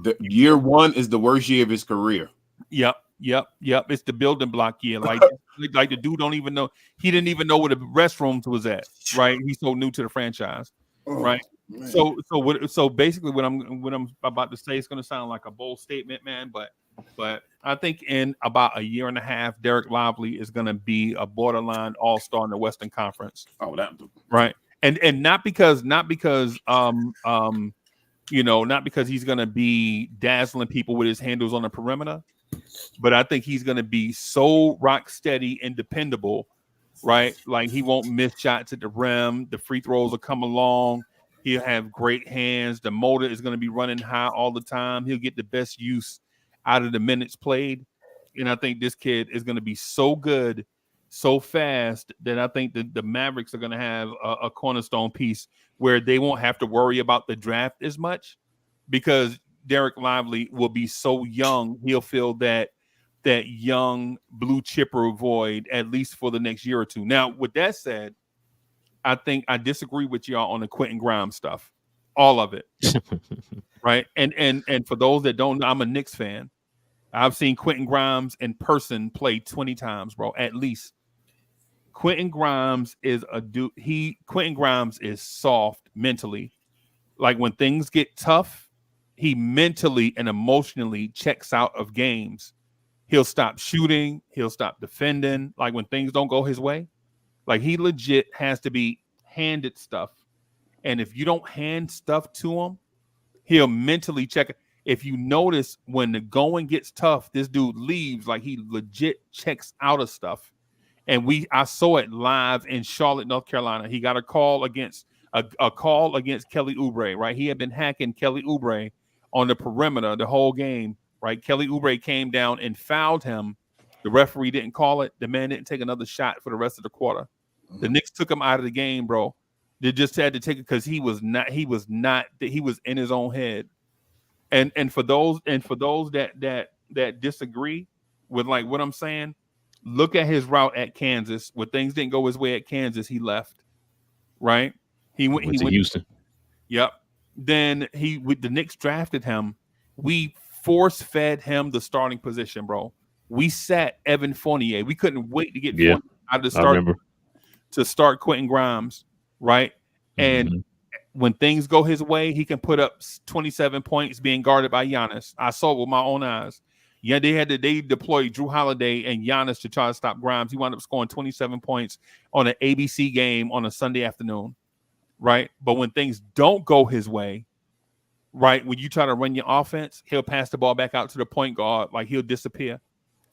4. Year 1 is the worst year of his career. Yep. It's the building block year. Like the dude don't even know. He didn't even know where the restrooms was at. Right? He's so new to the franchise. Right? Man. So basically what I'm about to say is going to sound like a bold statement, man, but I think in about a year and a half, Derek Lively is going to be a borderline all-star in the Western Conference. Oh, that right. And not because not because he's going to be dazzling people with his handles on the perimeter, but I think he's going to be so rock steady and dependable, right? Like he won't miss shots at the rim. The free throws will come along. He'll have great hands. The motor is going to be running high all the time. He'll get the best use out of the minutes played. And I think this kid is going to be so good, so fast, that I think the Mavericks are going to have a cornerstone piece where they won't have to worry about the draft as much, because Derek Lively will be so young. He'll fill that young blue chipper void, at least for the next year or two. Now, with that said, I think I disagree with y'all on the Quentin Grimes stuff, all of it, right? And for those that don't know, I'm a Knicks fan. I've seen Quentin Grimes in person play 20 times, bro, at least. Quentin Grimes is a dude. Quentin Grimes is soft mentally. Like when things get tough, he mentally and emotionally checks out of games. He'll stop shooting. He'll stop defending. Like when things don't go his way. Like he legit has to be handed stuff. And if you don't hand stuff to him, he'll mentally check it. If you notice when the going gets tough, this dude leaves. Like he legit checks out of stuff. And I saw it live in Charlotte, North Carolina. He got a call against Kelly Oubre, right? He had been hacking Kelly Oubre on the perimeter the whole game, right? Kelly Oubre came down and fouled him. The referee didn't call it. The man didn't take another shot for the rest of the quarter. The Knicks took him out of the game, bro. They just had to take it because he was in his own head. And for those that disagree with like what I'm saying, look at his route at Kansas. When things didn't go his way at Kansas, he left. Right? He went to Houston. Yep. then the Knicks drafted him. We force fed him the starting position, bro. We sat Evan Fournier. We couldn't wait to get Yeah, Fournier out of the I start remember. to start Quentin Grimes, right? And Mhm. when things go his way, he can put up 27 points being guarded by Giannis. I saw it with my own eyes. Yeah, they deployed Drew Holiday and Giannis to try to stop Grimes. He wound up scoring 27 points on an ABC game on a Sunday afternoon, right? But when things don't go his way, right, when you try to run your offense, he'll pass the ball back out to the point guard, like he'll disappear.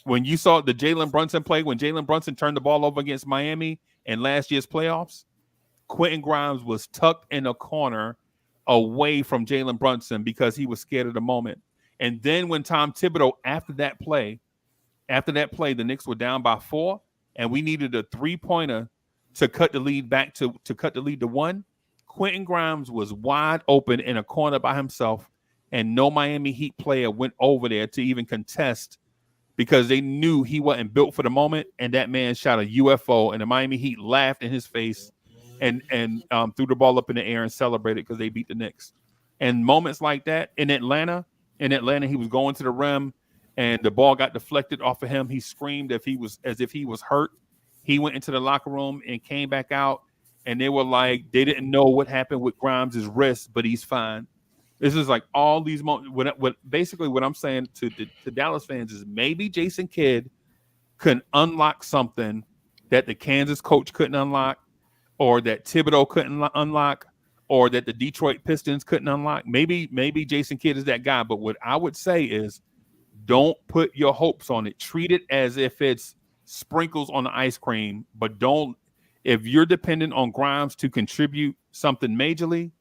When you saw the Jalen Brunson play, when Jalen Brunson turned the ball over against Miami in last year's playoffs, Quentin Grimes was tucked in a corner away from Jalen Brunson because he was scared of the moment. And then when Tom Thibodeau, after that play, the Knicks were down by 4, and we needed a 3-pointer to cut the lead back to cut the lead to 1. Quentin Grimes was wide open in a corner by himself, and no Miami Heat player went over there to even contest because they knew he wasn't built for the moment, and that man shot a UFO, and the Miami Heat laughed in his face and threw the ball up in the air and celebrated because they beat the Knicks. And moments like that in Atlanta, he was going to the rim, and the ball got deflected off of him. He screamed as if he was hurt. He went into the locker room and came back out, and they were like, they didn't know what happened with Grimes' wrist, but he's fine. This is like all these moments. What I'm saying to Dallas fans is maybe Jason Kidd can unlock something that the Kansas coach couldn't unlock, or that Thibodeau couldn't unlock, or that the Detroit Pistons couldn't unlock. Maybe Jason Kidd is that guy. But what I would say is, don't put your hopes on it. Treat it as if it's sprinkles on the ice cream, but don't. If you're dependent on Grimes to contribute something majorly,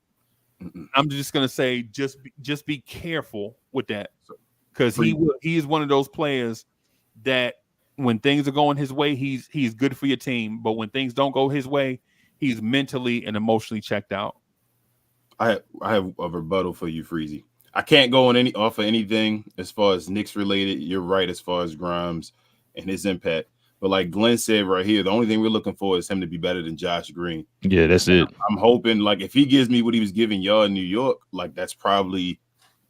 I'm just gonna say just be careful with that, because he is one of those players that when things are going his way, he's good for your team, but when things don't go his way, he's mentally and emotionally checked out. I have a rebuttal for you, Freezy. I can't go on off of anything as far as Knicks related. You're right as far as Grimes and his impact. But like Glenn said right here, the only thing we're looking for is him to be better than Josh Green. Yeah, that's it. I'm hoping, like, if he gives me what he was giving y'all in New York, like, that's probably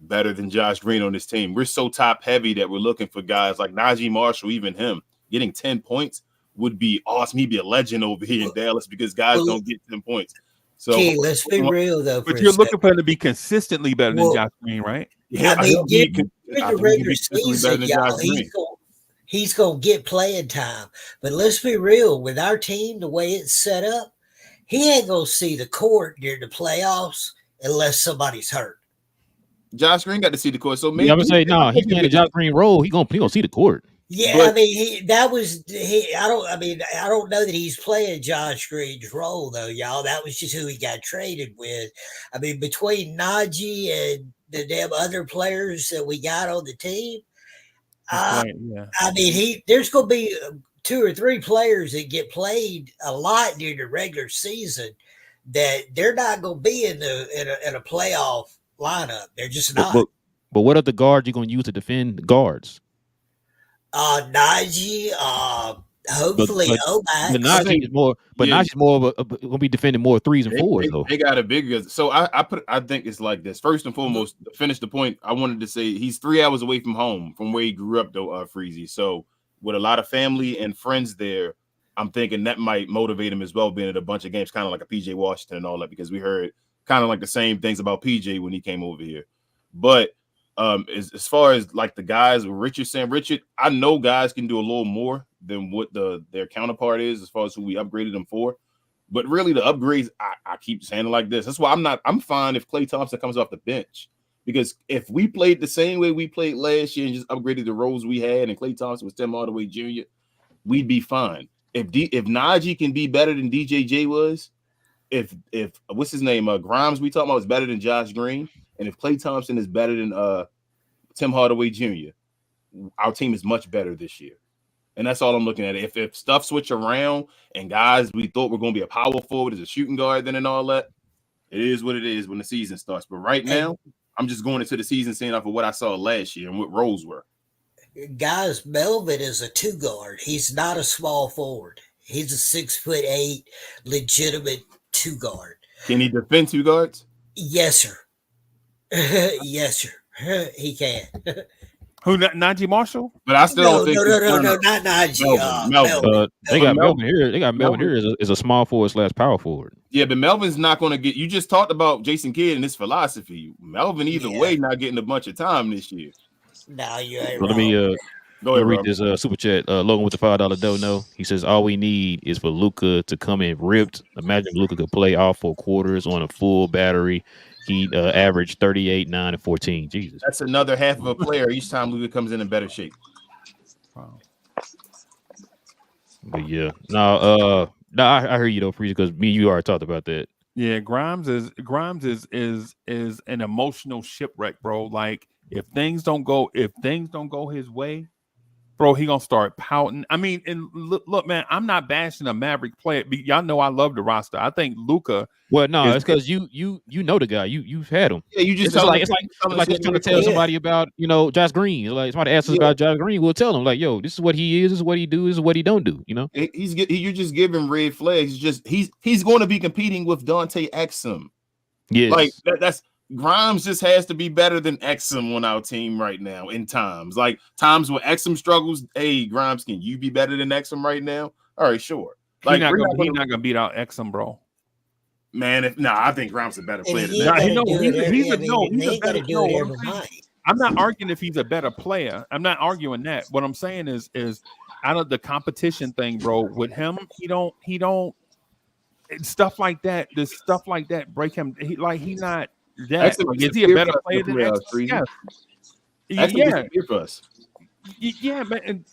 better than Josh Green on this team. We're so top heavy that we're looking for guys like Naji Marshall, even him getting 10 points would be awesome. He'd be a legend over here in Dallas because guys don't get 10 points. So King, let's be real though. But you're looking for him to be consistently better than Josh Green, right? Yeah, I mean, in the regular season, y'all, he's gonna get playing time. But let's be real, with our team, the way it's set up, he ain't gonna see the court during the playoffs unless somebody's hurt. Josh Green got to see the court, so maybe I'm gonna say no. He's playing the Josh Green role. He gonna see the court. Yeah, but, I mean, I don't know that he's playing Josh Green's role though, y'all. That was just who he got traded with. I mean, between Naji and the damn other players that we got on the team, I mean, there's going to be 2 or 3 players that get played a lot during the regular season that they're not going to be in a playoff lineup. They're just not. But what other guards you going to use to defend the guards? Naji, hopefully Omax. But Naji is more. But Naji's more of going to be defending more 3s and 4s though. They got a bigger. So I think it's like this. First and foremost, to finish the point, I wanted to say he's 3 hours away from home, from where he grew up though, Freezy. So with a lot of family and friends there, I'm thinking that might motivate him as well, being at a bunch of games, kind of like a PJ Washington and all that, because we heard kind of like the same things about PJ when he came over here. But as far as like the guys, Richard, I know guys can do a little more than what their counterpart is as far as who we upgraded them for. But really the upgrades, I keep saying it like this. That's why I'm fine if Klay Thompson comes off the bench. Because if we played the same way we played last year and just upgraded the roles we had and Klay Thompson was Tim Hardaway Jr., we'd be fine. If Naji can be better than DJJ was, if what's his name, Grimes we talking about is better than Josh Green, and if Klay Thompson is better than Tim Hardaway Jr., our team is much better this year. And that's all I'm looking at. If stuff switch around and guys we thought were going to be a power forward as a shooting guard then and all that, it is what it is when the season starts. But right now, I'm just going into the season saying off of what I saw last year and what roles were. Guys, Melvin is a 2 guard. He's not a small forward. He's a 6'8" legitimate 2 guard. Can he defend 2 guards? Yes, sir. Yes, sir. He can. Who? Najee Marshall? But I still don't think he's gonna. Not Naji. Melvin. They But got Melvin here. They got Melvin here as a small forward / power forward. Yeah, but Melvin's not going to get. You just talked about Jason Kidd and his philosophy. Melvin, either way, not getting a bunch of time this year. No, you ain't Let wrong. me Go ahead, read this super chat. Logan with the $5 dono. He says all we need is for Luka to come in ripped. Imagine Luka could play all 4 quarters on a full battery. He averaged 38, 9, and 14. Jesus, that's another half of a player each time Luka comes in better shape. Wow. But yeah, no, I hear you though, Freezy, because me and you already talked about that. Yeah, Grimes is an emotional shipwreck, bro. Like if things don't go his way, bro, he gonna start pouting. I mean, and look, man, I'm not bashing a Maverick player. Y'all know I love the roster. I think Luka. Well, no, it's because you know the guy. You've had him. Yeah, you just it's like just trying to tell somebody about Josh Green. Like somebody asks us about Josh Green, we'll tell them like, yo, this is what he is. This is what he do. This is what he don't do. You know, you're just giving red flags. He's going to be competing with Dante Exum. Yes, like that's. Grimes just has to be better than Exum on our team right now in times. Like times when Exum struggles, hey, Grimes, can you be better than Exum right now? All right, sure. Like he's not gonna beat out Exum, bro. Man, I think Grimes is a better player than that. I'm not arguing if he's a better player. I'm not arguing that. What I'm saying is out of the competition thing, bro, with him, he don't stuff like that. This stuff like that break him. He's not. That like, is he a better player than Exum? Yes. Yeah. For us. Yeah, man.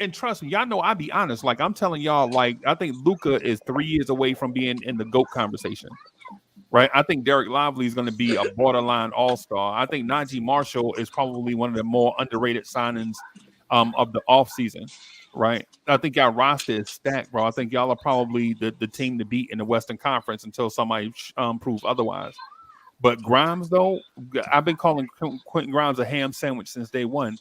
And trust me, y'all know I be honest. Like I'm telling y'all, like I think Luka is 3 years away from being in the GOAT conversation. Right? I think Derek Lively is going to be a borderline all-star. I think Naji Marshall is probably one of the more underrated signings of the offseason. Right? I think y'all roster is stacked, bro. I think y'all are probably the team to beat in the Western Conference until somebody proves otherwise. But Grimes, though, I've been calling Quentin Grimes a ham sandwich since day one.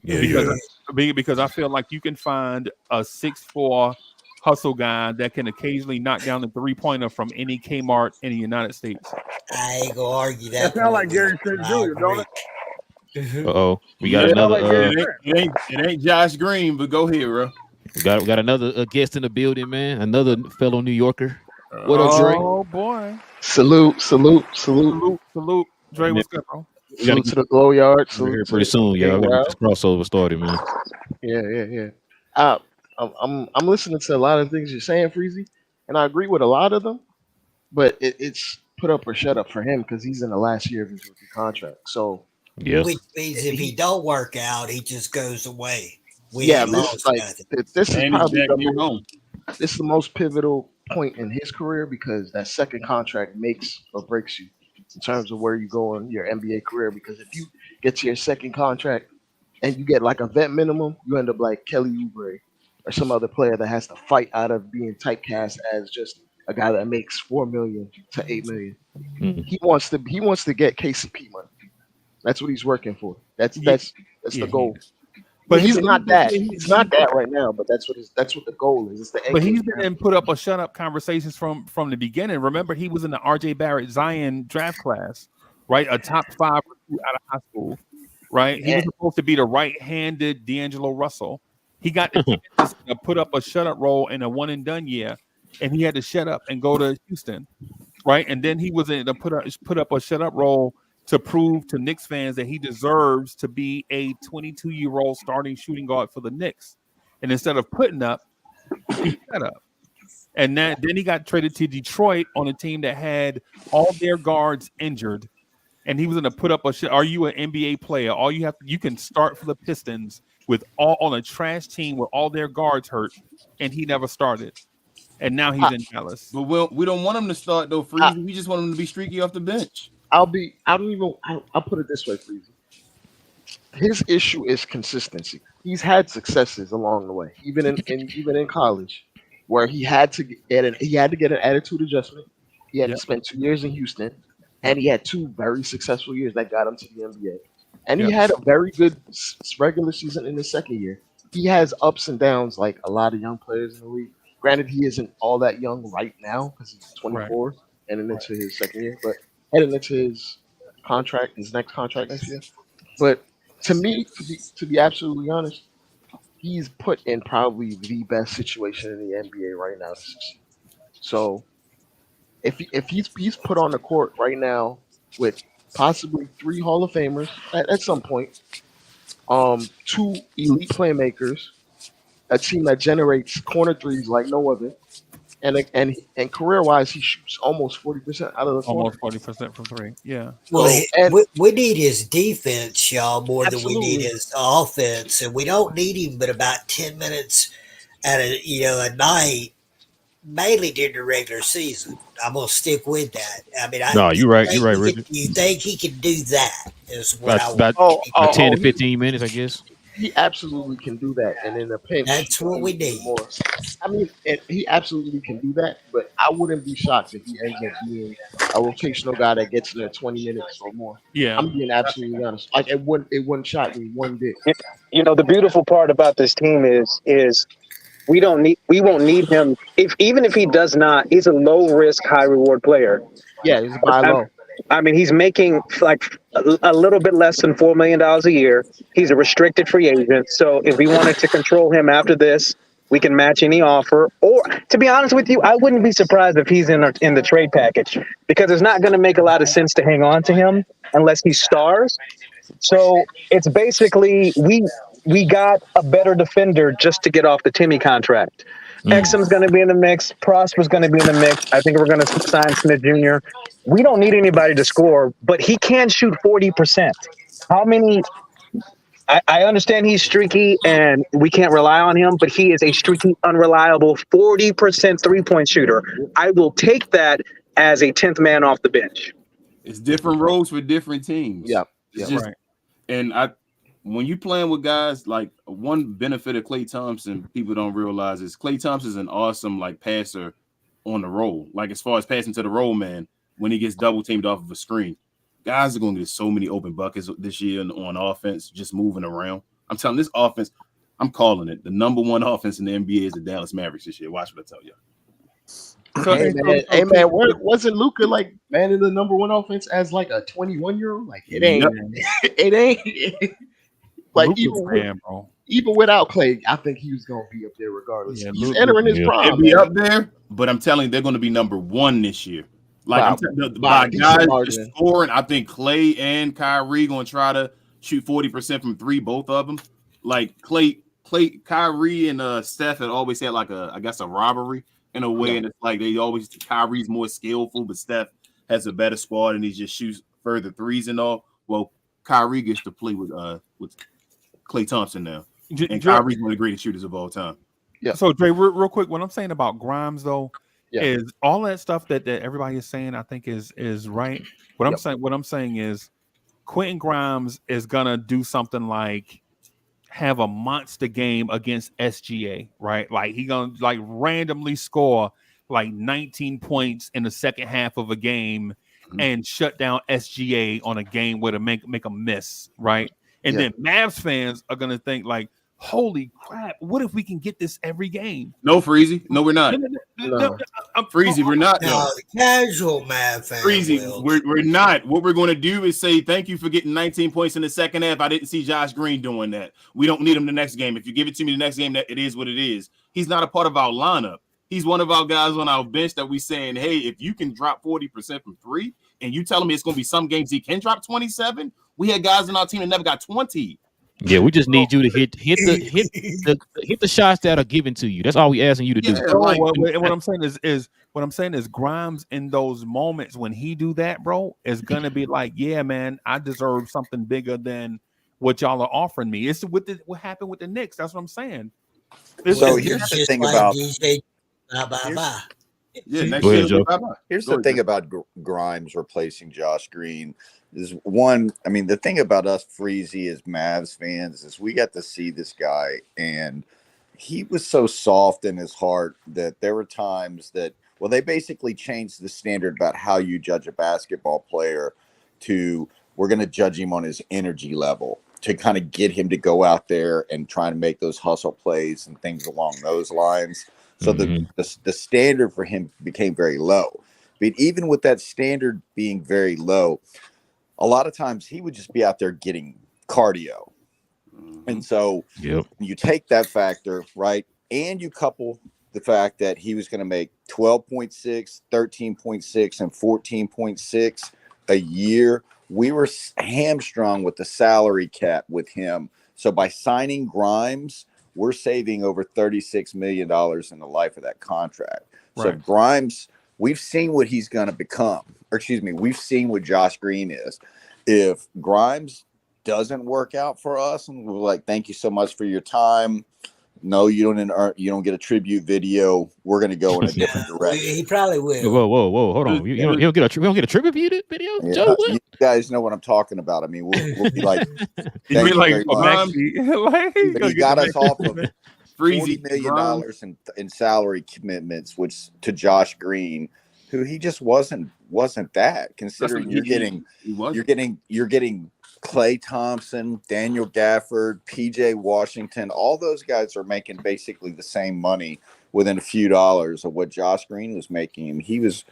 Because I feel like you can find a 6'4" hustle guy that can occasionally knock down the 3-pointer from any Kmart in the United States. I ain't gonna argue that. That sound like Gary Trent Jr., don't it? We got another. It ain't Josh Green, but go ahead, bro. We got another guest in the building, man. Another fellow New Yorker. What up, Dre? Oh boy! Salute. Dre, what's good, bro? Salute to the glow yard. We're here pretty soon, y'all. We're gonna get this crossover started, man. Yeah. I'm listening to a lot of things you're saying, Freezy, and I agree with a lot of them. But it's put up or shut up for him because he's in the last year of his rookie contract. So which means if he don't work out, he just goes away. This is probably this is the most pivotal point in his career because that second contract makes or breaks you in terms of where you go in your NBA career. Because if you get to your second contract and you get like a vet minimum, you end up like Kelly Oubre or some other player that has to fight out of being typecast as just a guy that makes $4 million to $8 million. Mm-hmm. He wants to get KCP money. That's what he's working for. That's the goal. But he's not that. He's not that right now. But that's what the goal is. It's the. But he's been put up or shut up conversations from the beginning. Remember, he was in the RJ Barrett Zion draft class, right? A top 5 recruit out of high school, right? He was supposed to be the right-handed D'Angelo Russell. He got the chance to put up a shut up role in a one and done year, and he had to shut up and go to Houston, right? And then he was in to put up a shut up role to prove to Knicks fans that he deserves to be a 22-year-old starting shooting guard for the Knicks. And instead of putting up, he shut up. And then he got traded to Detroit on a team that had all their guards injured. And he was going to put up a shit. Are you an NBA player? You can start for the Pistons on a trash team with all their guards hurt, and he never started. And now he's in Dallas. But we don't want him to start though, Freezy. We just want him to be streaky off the bench. I'll put it this way, Freezy. His issue is consistency. He's had successes along the way, even in college, where he had to get an attitude adjustment. He had to spend 2 years in Houston, and he had 2 very successful years that got him to the NBA. And he had a very good regular season in his second year. He has ups and downs like a lot of young players in the league. Granted, he isn't all that young right now because he's 24 and into his second year, but heading into his contract, his next contract next year. But to me, to be absolutely honest, he's put in probably the best situation in the NBA right now to succeed. So if he's put on the court right now with possibly 3 Hall of Famers at some point, 2 elite playmakers, a team that generates corner threes like no other, and career wise, he shoots almost 40% out of the corner. Almost 40% from three. Yeah. Well, So and we need his defense, y'all, more than we need absolutely, his offense, and we don't need him but about 10 minutes at a night, mainly during the regular season. I'm gonna stick with that. I mean, No, you're right. You're right, Richard. you think he can do that? Is what I About want. about 10 to he 15 minutes, I guess. he absolutely can do that, and in a pinch, he That's can what do we even need. more. I mean, he absolutely can do that, but I wouldn't be shocked if he ends up being a rotational guy that gets there 20 minutes or more. Yeah. I'm being absolutely honest. Like it wouldn't shock me one bit. The beautiful part about this team is we won't need him even if he does not. He's a low risk, high reward player. Yeah, it's buy low. I mean, he's making like a little bit less than $4 million a year. He's a restricted free agent. So if we wanted to control him after this, we can match any offer. Or to be honest with you, I wouldn't be surprised if he's in the trade package because it's not going to make a lot of sense to hang on to him unless he stars. So it's basically we got a better defender just to get off the Timmy contract. Exum's going to be in the mix. Prosper's going to be in the mix. I think we're going to sign Smith Jr. We don't need anybody to score, but he can shoot 40%. How many? I understand he's streaky and we can't rely on him, but he is a streaky, unreliable 40% three-point shooter. I will take that as a 10th man off the bench. It's different roles for different teams. Yeah, It's just, right. And when you playing with guys, like one benefit of Klay Thompson, people don't realize is Klay Thompson is an awesome like passer on the roll. Like as far as passing to the roll man, when he gets double teamed off of a screen, guys are going to get so many open buckets this year on offense, just moving around. I'm telling this offense, I'm calling it the number one offense in the NBA is the Dallas Mavericks this year. Watch what I tell you. So, Hey man, wasn't Luka like man in the number one offense as like a 21-year-old? Like it ain't, it ain't. Like even without Klay, I think he was gonna be up there regardless. Yeah, He's entering his prime. He'll be up there, but I'm telling you, they're going to be number one this year. Like by guys just scoring, I think Klay and Kyrie going to try to shoot 40% from three, both of them. Like Kyrie and Steph had always had like a robbery in a way, and it's like Kyrie's more skillful, but Steph has a better squad and he just shoots further threes and all. Well, Kyrie gets to play with Klay Thompson now, and Kyrie's one of the greatest shooters of all time. Yeah. So Dre, real quick, what I'm saying about Grimes though is all that stuff that everybody is saying. I think is right. What I'm saying is Quentin Grimes is gonna do something like have a monster game against SGA, right? Like he gonna like randomly score like 19 points in the second half of a game and shut down SGA on a game where to make a miss, right? And then Mavs fans are gonna think like, holy crap, what if we can get this every game? No, Freezy. No, we're not. Freezy, we're not. No, the casual Mavs fans. Freezy, we're not. What we're going to do is say thank you for getting 19 points in the second half. I didn't see Josh Green doing that. We don't need him the next game. If you give it to me the next game, that it is what it is. He's not a part of our lineup. He's one of our guys on our bench that we saying, hey, if you can drop 40% from three, and you telling me it's going to be some games he can drop 27, we had guys in our team that never got 20. Yeah, we just need you to hit the shots that are given to you. That's all we asking you to do. What I'm saying is Grimes in those moments when he do that, bro, is gonna be like, yeah, man, I deserve something bigger than what y'all are offering me. It's what happened with the Knicks. That's what I'm saying. So here's the thing about here's the thing about Grimes replacing Josh Green is one. I mean, the thing about us Freezy as Mavs fans is we got to see this guy, and he was so soft in his heart that there were times that they basically changed the standard about how you judge a basketball player to we're going to judge him on his energy level to kind of get him to go out there and try to make those hustle plays and things along those lines. So the standard for him became very low. But even with that standard being very low, a lot of times he would just be out there getting cardio. And so you take that factor, right? And you couple the fact that he was going to make 12.6, 13.6, and 14.6 a year. We were hamstrung with the salary cap with him. So by signing Grimes, we're saving over $36 million in the life of that contract. So Grimes, we've seen what he's going to become. Or excuse me, we've seen what Josh Green is. If Grimes doesn't work out for us, and we're like, thank you so much for your time. No, you don't get a tribute video. We're going to go in a different direction. He probably will. Whoa, hold on. You don't get a tribute video? Yeah, Joe, what? you guys know what I'm talking about. I mean, we'll be like, you mean like he got us off of Freezy, $40 million in salary commitments, which to Josh Green, who he just wasn't that. Considering you're getting Klay Thompson, Daniel Gafford, PJ Washington, all those guys are making basically the same money within a few dollars of what Josh Green was making. And he was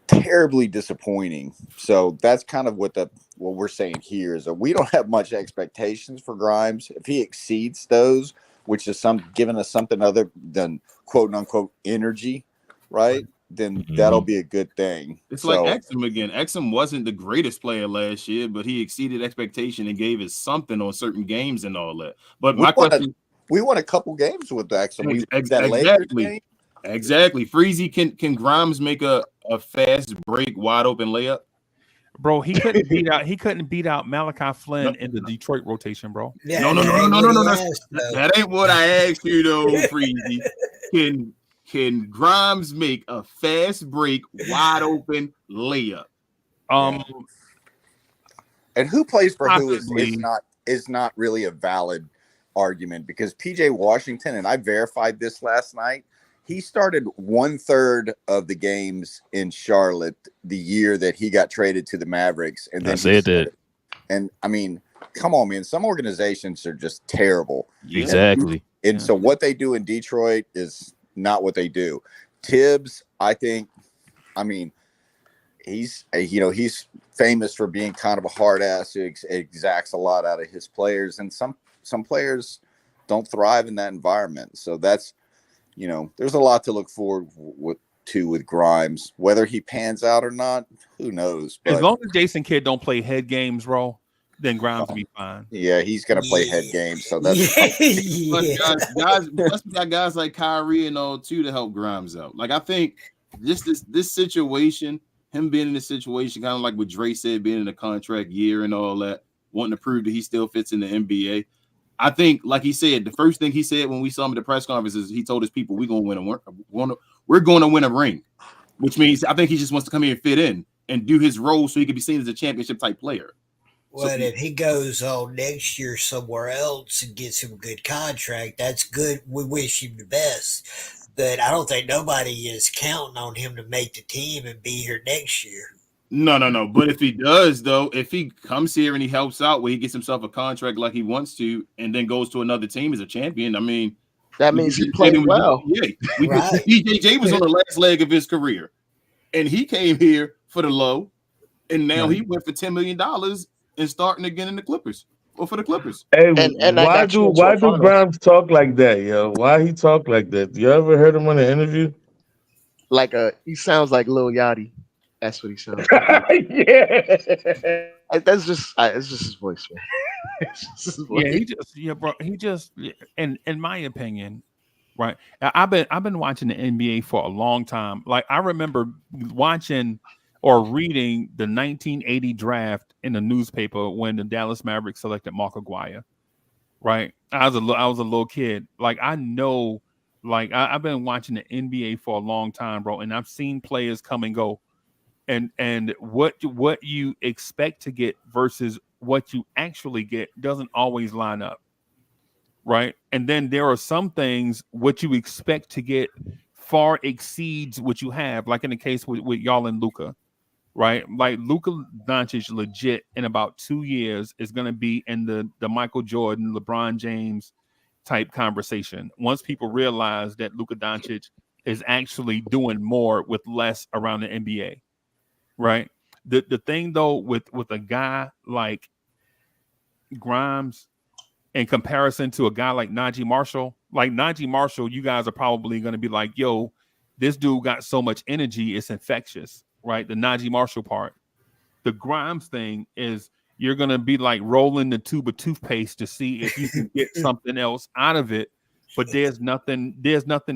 terribly disappointing. So that's kind of what we're saying here is that we don't have much expectations for Grimes. If he exceeds those, which is giving us something other than quote unquote energy, right? Then that'll be a good thing. It's like Exum again. Exum wasn't the greatest player last year, but he exceeded expectation and gave us something on certain games and all that. But my question, we won a couple games with Exum. Exactly. Freezy, can Grimes make a fast break, wide open layup? Bro, he couldn't beat out Malachi Flynn in the Detroit rotation, bro. Yeah, no. That ain't what I asked you though, Freezy. Can Grimes make a fast break, wide open layup? And who plays for who is not really a valid argument, because PJ Washington, and I verified this last night, he started 1/3 of the games in Charlotte the year that he got traded to the Mavericks. And then I said that. And I mean, come on, man. Some organizations are just terrible. Exactly. And so what they do in Detroit is not what they do. Tibbs, I think, he's famous for being kind of a hard ass who exacts a lot out of his players, and some players don't thrive in that environment. So that's, there's a lot to look forward to with Grimes. Whether he pans out or not, who knows? But as long as Jason Kidd don't play head games, bro, then Grimes will be fine. Yeah, he's gonna play head games, so that's guys. We got guys like Kyrie and all too to help Grimes out. Like I think this situation, him being in this situation, kind of like what Dre said, being in a contract year and all that, wanting to prove that he still fits in the NBA. I think, like he said, the first thing he said when we saw him at the press conference is he told his people, we're going to win a ring, which means I think he just wants to come here and fit in and do his role so he can be seen as a championship type player. Well, if he goes on next year somewhere else and gets him a good contract, that's good. We wish him the best. But I don't think nobody is counting on him to make the team and be here next year. No. But if he does, though, if he comes here and he helps out where he gets himself a contract like he wants to and then goes to another team as a champion, I mean, that means he played well. Yeah. DJJ was on the last leg of his career, and he came here for the low, and now he went for $10 million and starting again in the Clippers or for the Clippers. Hey, why do Grimes talk like that, yo? Why he talk like that? You ever heard him on an interview? He sounds like Lil Yachty. That's what he sounds like. Yeah. It's just his voice, man. Bro. He just, in my opinion, right? I've been watching the NBA for a long time. Like I remember watching or reading the 1980 draft in the newspaper when the Dallas Mavericks selected Mark Aguirre. Right, I was a little kid. Like I know, like I've been watching the NBA for a long time, bro, and I've seen players come and go, and what you expect to get versus what you actually get doesn't always line up. Right, and then there are some things what you expect to get far exceeds what you have. Like in the case with y'all and Luka. Right, like Luka Doncic legit in about 2 years is going to be in the Michael Jordan, LeBron James type conversation. Once people realize that Luka Doncic is actually doing more with less around the NBA, right? The thing though with a guy like Grimes in comparison to a guy like Naji Marshall, you guys are probably going to be like, yo, this dude got so much energy, it's infectious, right? The Naji Marshall part. The Grimes thing is you're going to be like rolling the tube of toothpaste to see if you can get something else out of it, but there's nothing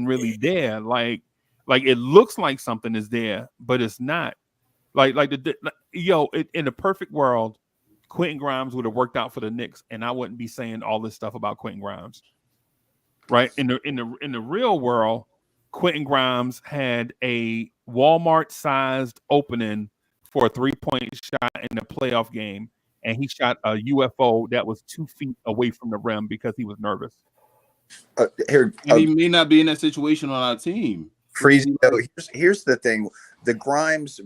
really there. Like it looks like something is there, but it's not. In the perfect world, Quentin Grimes would have worked out for the Knicks, and I wouldn't be saying all this stuff about Quentin Grimes. Right? In the real world, Quentin Grimes had a Walmart-sized opening for a 3-point shot in the playoff game, and he shot a UFO that was 2 feet away from the rim because he was nervous. He may not be in that situation on our team. Freezy, here's the thing: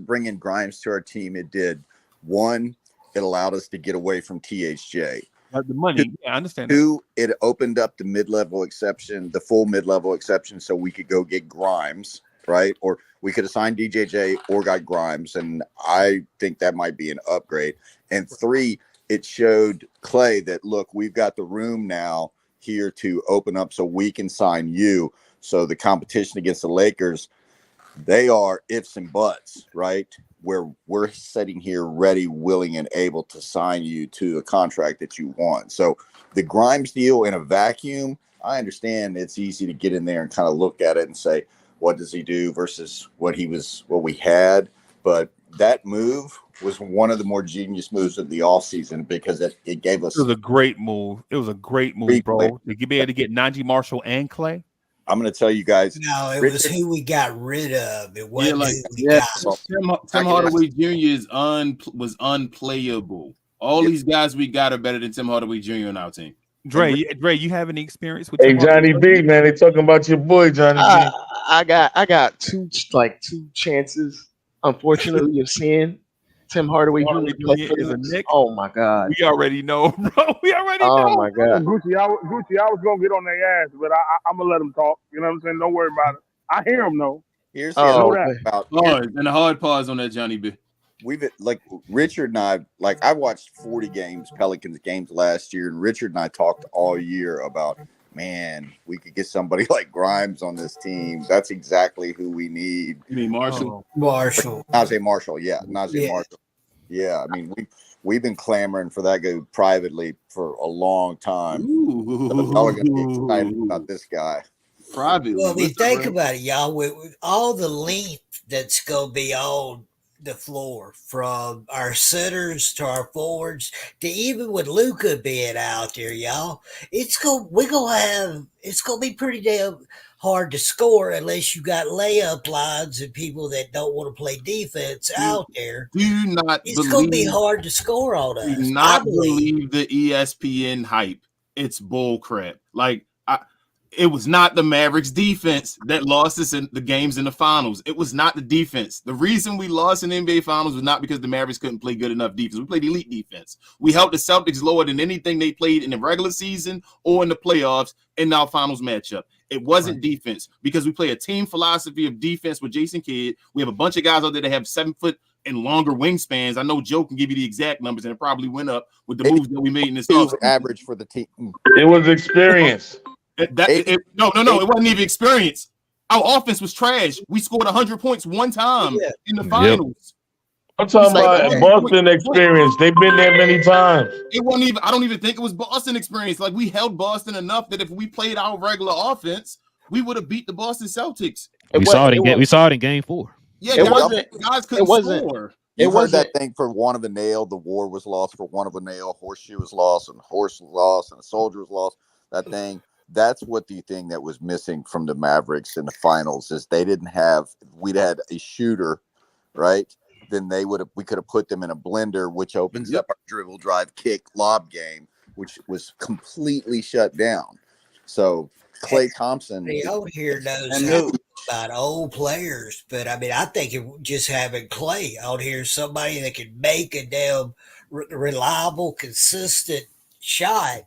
bringing Grimes to our team, it did one. It allowed us to get away from THJ. The money, I understand. Two, it opened up the mid-level exception, the full mid-level exception, so we could go get Grimes, right? Or we could assign DJJ or got Grimes, and I think that might be an upgrade. And three, it showed Klay that, look, we've got the room now here to open up so we can sign you. So the competition against the Lakers, they are ifs and buts, right? Where we're sitting here ready, willing, and able to sign you to a contract that you want. So the Grimes deal in a vacuum, I understand it's easy to get in there and kind of look at it and say, what does he do versus what we had? But that move was one of the more genius moves of the offseason because it gave us. It was a great move. It was a great move, bro. Did you be able to get Naji Marshall and Klay? I'm going to tell you guys. No, it was who we got rid of. It wasn't who we got. Tim Hardaway Jr. was unplayable. All these guys we got are better than Tim Hardaway Jr. on our team. Dre, you have any experience with? Hey, Johnny B, man, they talking about your boy Johnny B. I got two chances, unfortunately, of seeing Tim Hardaway Jr. play for the Knicks. Oh my God, we already know, bro. We already know. Oh my God, Gucci, I was gonna get on their ass, but I'm gonna let them talk. You know what I'm saying? Don't worry about it. I hear them though. Here's the other about and a hard pause on that, Johnny B. We've Richard and I watched 40 Pelicans games last year, and Richard and I talked all year about, man, we could get somebody like Grimes on this team. That's exactly who we need. You mean Marshall? Najee Marshall, yeah. Najee Marshall. Yeah, I mean, we've been clamoring for that guy privately for a long time. Y'all are going to be excited about this guy. Privately. Well, I mean, think about it, y'all. With all the length that's going to be on the floor, from our centers to our forwards to even with Luka being out there, y'all, it's gonna be pretty damn hard to score unless you got layup lines and people that don't want to play defense out there. It's gonna be hard to score on us. Do not believe the ESPN hype. It's bull crap. It was not the Mavericks defense that lost us in the games in the finals. It was not the defense. The reason we lost in the NBA finals was not because the Mavericks couldn't play good enough defense. We played elite defense. We helped the Celtics lower than anything they played in the regular season or in the playoffs in our finals matchup. It wasn't defense because we play a team philosophy of defense with Jason Kidd. We have a bunch of guys out there that have 7 foot and longer wingspans. I know Joe can give you the exact numbers, and it probably went up with the moves that we made in this offseason. Average for the team. It was experience. No, it wasn't even experience. Our offense was trash. We scored 100 points one time in the finals. I'm talking about Boston experience. They've been there many times. It wasn't even. I don't even think it was Boston experience. Like, we held Boston enough that if we played our regular offense, we would have beat the Boston Celtics. We saw it in Game 4. Yeah, guys couldn't score. You heard that thing for one of a nail. The war was lost for one of a nail. Horseshoe was lost, and horse was lost, and a soldier was lost. That thing. That's what the thing that was missing from the Mavericks in the finals is they didn't have. We'd had a shooter, right? Then we could have put them in a blender, which opens up our dribble, drive, kick, lob game, which was completely shut down. So Klay Thompson out here knows about old players, but I mean, I think just having Klay out here, somebody that can make a damn reliable, consistent shot,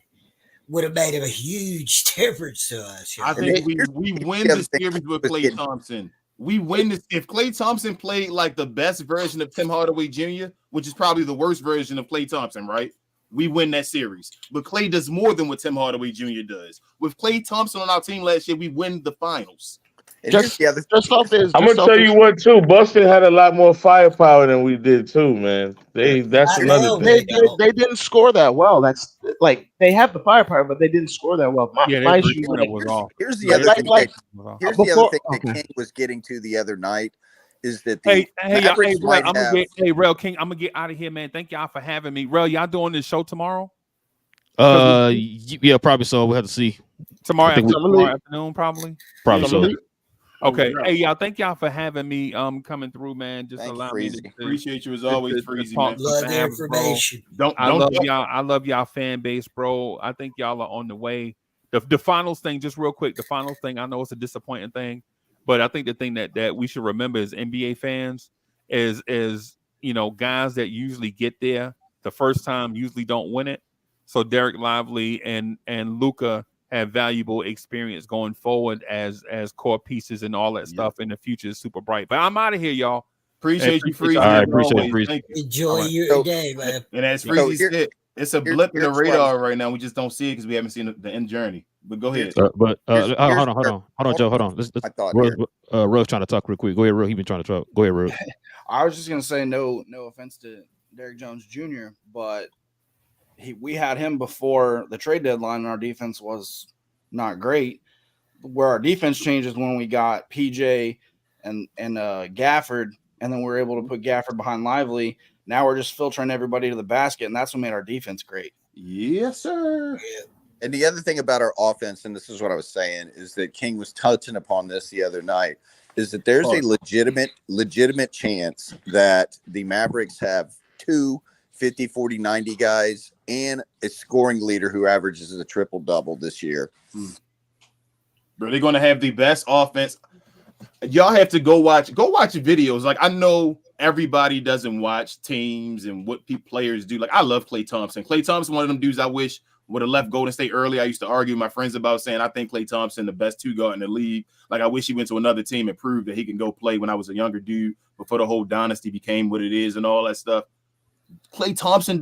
would have made a huge difference to us. I think we win the series with Klay Thompson. We win this. If Klay Thompson played like the best version of Tim Hardaway Jr., which is probably the worst version of Klay Thompson, right? We win that series. But Klay does more than what Tim Hardaway Jr. does. With Klay Thompson on our team last year, we win the finals. Just off this. I'm gonna tell you what too. Boston had a lot more firepower than we did too, man. That's another thing. They didn't score that well. That's like they have the firepower, but they didn't score that well. My issue Here's the other thing. Here's the other thing that King was getting to the other night is that the Mavericks might have. Relle King, I'm gonna get out of here, man. Thank y'all for having me. Relle, y'all doing this show tomorrow? Yeah, probably so. We'll have to see. Tomorrow afternoon, probably. Probably so. Okay. Hey, y'all, thank y'all for having me coming through, man. Just allow me to appreciate you as always, Freezy, man. Love the information. I love y'all. I love y'all fan base, bro. I think y'all are on the way. The finals thing, just real quick, the finals thing, I know it's a disappointing thing, but I think the thing that we should remember as NBA fans is guys that usually get there the first time usually don't win it. So Derek Lively and Luka have valuable experience going forward as core pieces and all that stuff in the future is super bright. But I'm out of here, y'all. Appreciate you, Freezy. I appreciate it. Enjoy your day, man. And as Freezy said, it's a blip in the radar right now. We just don't see it because we haven't seen the end journey. But go ahead. Hold on, Joe. Hold on. Rull's trying to talk real quick. Go ahead, Rull. He's been trying to talk. Go ahead, Rull. I was just gonna say no offense to Derrick Jones Jr., but we had him before the trade deadline, and our defense was not great. Where our defense changed is when we got PJ and Gafford, and then we were able to put Gafford behind Lively. Now we're just filtering everybody to the basket, and that's what made our defense great. Yes, sir. Yeah. And the other thing about our offense, and this is what I was saying, is that King was touching upon this the other night, is that there's a legitimate chance that the Mavericks have 2 50, 40, 90 guys and a scoring leader who averages a triple-double this year. Bro, they're going to have the best offense. Y'all have to go watch videos. Like, I know everybody doesn't watch teams and what players do. Like, I love Klay Thompson. Klay Thompson, one of them dudes I wish would have left Golden State early. I used to argue with my friends about saying I think Klay Thompson the best two guard in the league. Like, I wish he went to another team and proved that he can go play when I was a younger dude before the whole dynasty became what it is and all that stuff. Klay Thompson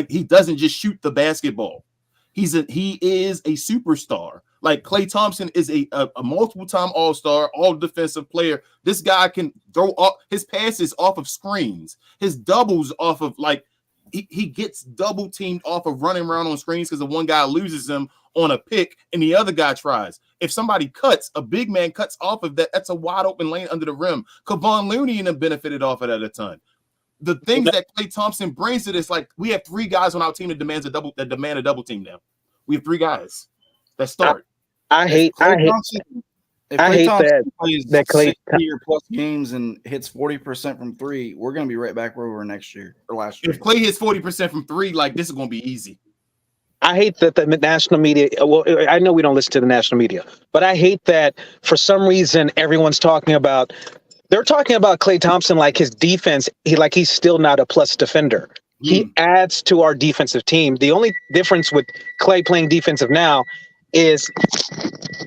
he doesn't just shoot the basketball. He is a superstar. Like, Klay Thompson is a multiple-time all-star, all-defensive player. This guy can throw up his passes off of screens, his doubles off of, like, he gets double-teamed off of running around on screens because the one guy loses him on a pick and the other guy tries. If somebody a big man cuts off of that, that's a wide-open lane under the rim. Kevon Looney and them benefited off of that a ton. The things that Klay Thompson brings to this, like, we have 3 guys on our team that demand a double team now. We have 3 guys that start. I hate that Klay 60 or plus games and hits 40% from 3, we're going to be right back where we were next year or last year. If Klay hits 40% from 3, like, this is going to be easy. I hate that the national media, well, I know we don't listen to the national media, but I hate that for some reason everyone's talking about, they're talking about Klay Thompson like his defense, he's still not a plus defender. He adds to our defensive team. The only difference with Klay playing defensive now is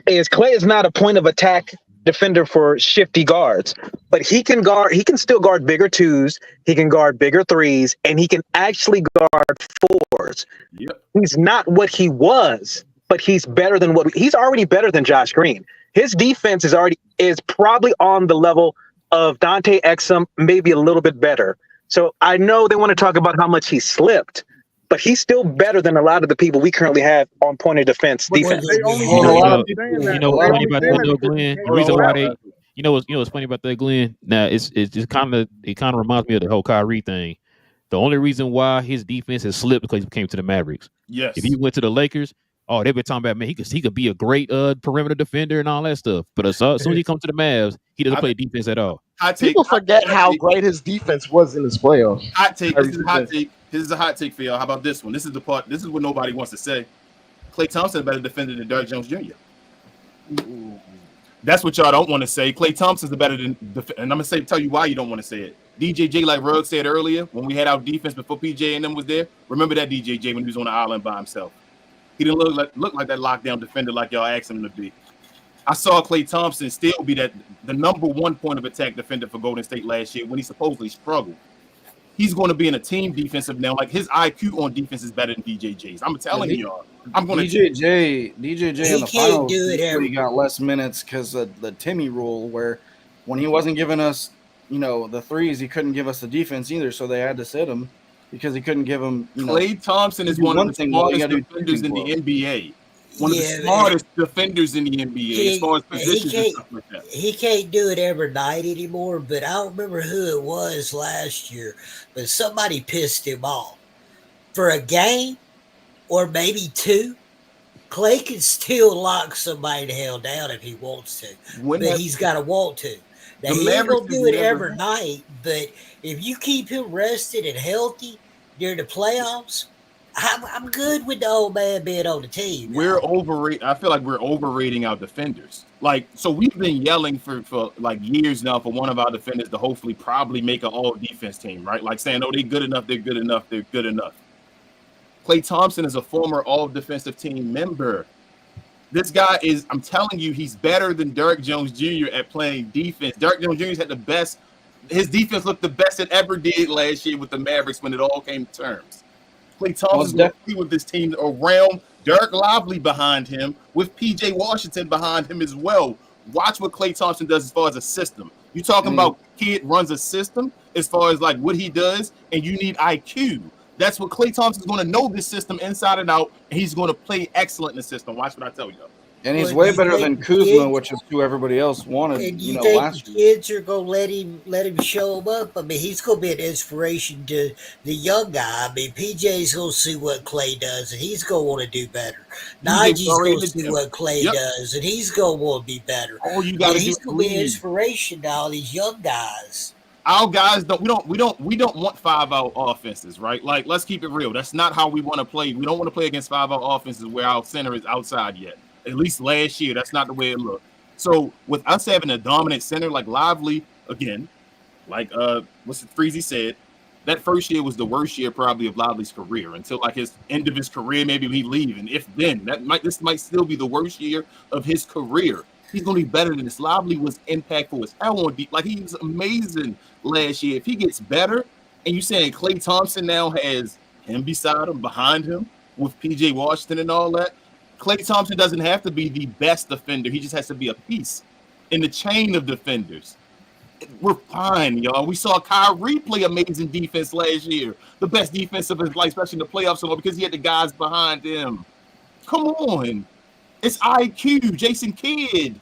Klay is not a point of attack defender for shifty guards, but he can still guard bigger 2s, he can guard bigger 3s, and he can actually guard 4s. Yep. He's not what he was, but he's better than he's already better than Josh Green. His defense is probably on the level of Dante Exum, maybe a little bit better. So I know they want to talk about how much he slipped, but he's still better than a lot of the people we currently have on point of defense defense. You know what's funny about that, though, Glenn? The reason why what's funny about that, Glenn? Now it kind of reminds me of the whole Kyrie thing. The only reason why his defense has slipped because he came to the Mavericks. Yes. If he went to the Lakers, they've been talking about, man, he could be a great perimeter defender and all that stuff. But as soon as he comes to the Mavs, he doesn't play defense at all. People forget how great his defense was in his playoffs. Hot take. This is a hot take. This is a hot take for y'all. How about this one? This is the part. This is what nobody wants to say. Klay Thompson is a better defender than Derrick Jones Jr. Ooh. That's what y'all don't want to say. Klay Thompson's a better than, and I'm gonna tell you why you don't want to say it. DJJ, like Rugg said earlier, when we had our defense before PJ and them was there. Remember that DJJ when he was on the island by himself. He didn't look like that lockdown defender like y'all asked him to be. I saw Klay Thompson still be the number one point of attack defender for Golden State last year when he supposedly struggled. He's going to be in a team defensive now. Like his IQ on defense is better than DJJ's. I'm telling y'all. I'm going to DJJ in the finals. He got less minutes because of the Timmy rule, where when he wasn't giving us, the threes, he couldn't give us the defense either. So they had to sit him because he couldn't give him. Klay Thompson is one of the smartest defenders in the NBA. One of the smartest defenders in the NBA as far as positions and stuff like that. He can't do it every night anymore, but I don't remember who it was last year, but somebody pissed him off. For a game or maybe two, Klay can still lock somebody the hell down if he wants to, but he's got to want to. Now, he ain't going to do it every night, but if you keep him rested and healthy during the playoffs, I'm good with the old man being on the team. We're overrated. I feel like we're overrating our defenders. So we've been yelling for like years now for one of our defenders to hopefully probably make an all defense team, right? Like saying, oh, they're good enough, they're good enough, they're good enough. Klay Thompson is a former all defensive team member. This guy is, I'm telling you, he's better than Derrick Jones Jr. at playing defense. Derrick Jones Jr. had the best, his defense looked the best it ever did last year with the Mavericks when it all came to terms. Klay Thompson will be with this team around Derek Lively behind him, with PJ Washington behind him as well. Watch what Klay Thompson does as far as a system. You talking about kid runs a system as far as like what he does, and you need IQ. That's what Klay Thompson's going to know this system inside and out, and he's going to play excellent in the system. Watch what I tell you. And he's way better than Kuzma, which is who everybody else wanted. And you think last the year. kids are gonna let him show him up? I mean, he's gonna be an inspiration to the young guy. I mean, PJ's gonna see what Klay does, and he's gonna want to do better. Naji's gonna see what Klay does, and he's gonna want to be better. All you got to do he's gonna be an inspiration to all these young guys. Our guys don't want 5-out offenses, right? Like, let's keep it real. That's not how we want to play. We don't want to play against 5-out offenses where our center is outside yet. At least last year, that's not the way it looked. So with us having a dominant center like Lively, again, like what's the Freezy said, that first year was the worst year probably of Lively's career until like his end of his career, maybe he leave. And if then, this might still be the worst year of his career. He's going to be better than this. Lively was impactful as hell on deep. Like, he was amazing last year. If he gets better, and you're saying Klay Thompson now has him beside him, behind him, with PJ Washington and all that, Klay Thompson doesn't have to be the best defender. He just has to be a piece in the chain of defenders. We're fine, y'all. We saw Kyrie play amazing defense last year. The best defense of his life, especially in the playoffs, because he had the guys behind him. Come on. It's IQ, Jason Kidd.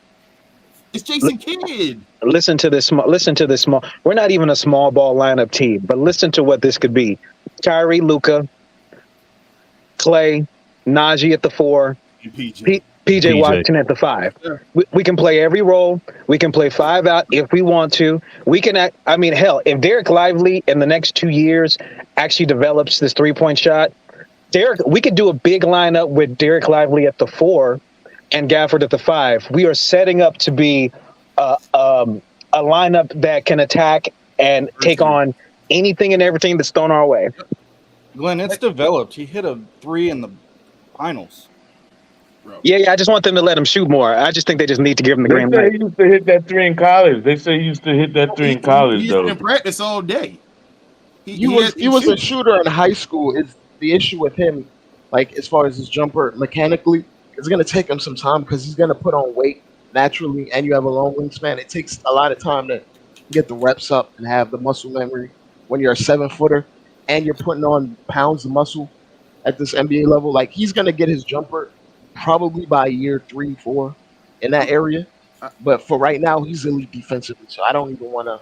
It's Jason Kidd. Listen to this small. We're not even a small ball lineup team, but listen to what this could be: Kyrie, Luka, Klay, Naji at the 4, PJ Washington at the 5. Yeah. We can play every role. We can play 5 out if we want to. We can act. I mean, hell, if Derek Lively in the next 2 years actually develops this 3-point shot, we could do a big lineup with Derek Lively at the 4 and Gafford at the 5. We are setting up to be a lineup that can attack and take on anything and everything that's thrown our way. Glenn, it's developed. He hit a 3 in the finals. Yeah. I just want them to let him shoot more. I just think they just need to give him the green light. He used to hit that 3 in college. They say he used to hit that 3 in college, He's though. in practice all day. He was a shooter in high school. It's the issue with him, like as far as his jumper mechanically, it's going to take him some time because he's going to put on weight naturally, and you have a long wingspan. It takes a lot of time to get the reps up and have the muscle memory when you're a 7-footer and you're putting on pounds of muscle at this NBA level. Like, he's going to get his jumper probably by year 3, 4 in that area. But for right now, he's elite defensively, so I don't even want to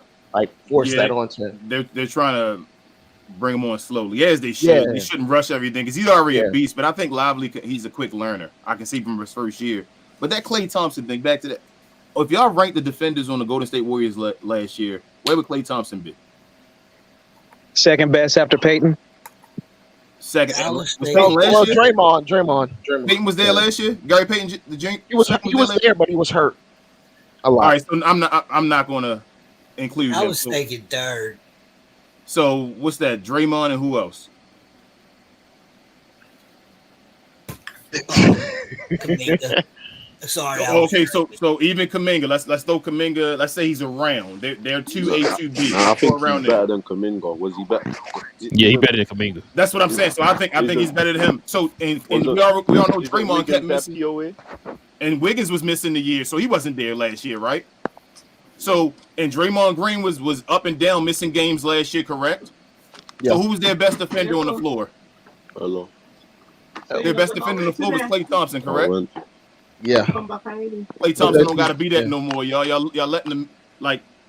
force that onto him. They're trying to bring him on slowly, as they should. Yeah. They shouldn't rush everything because he's already a beast. But I think Lively, he's a quick learner. I can see from his first year. But that Klay Thompson thing, back to that. If y'all rank the defenders on the Golden State Warriors last year, where would Klay Thompson be? Second best after Peyton. Second. Draymond. Peyton was there last year. Gary Payton, the Junior. He was there, but he was hurt a lot. All right, so I'm not going to include. I was thinking third. So what's that? Draymond and who else? Sorry, Okay, so even Kuminga, let's throw Kuminga. Let's say he's around. They're 2A, 2B. I think he's around better there. than Kuminga. Was he better? Yeah, he better than Kuminga. That's what I'm saying. So I think he's better than him. So and we all know Draymond kept missing. POA? And Wiggins was missing the year, so he wasn't there last year, right? So and Draymond Green was up and down missing games last year, correct? Yeah. So who was their best defender on the floor? Hello. Their best defender on the floor was Klay Thompson, correct? Yeah. Klay Thompson don't gotta be that no more, y'all. Y'all letting them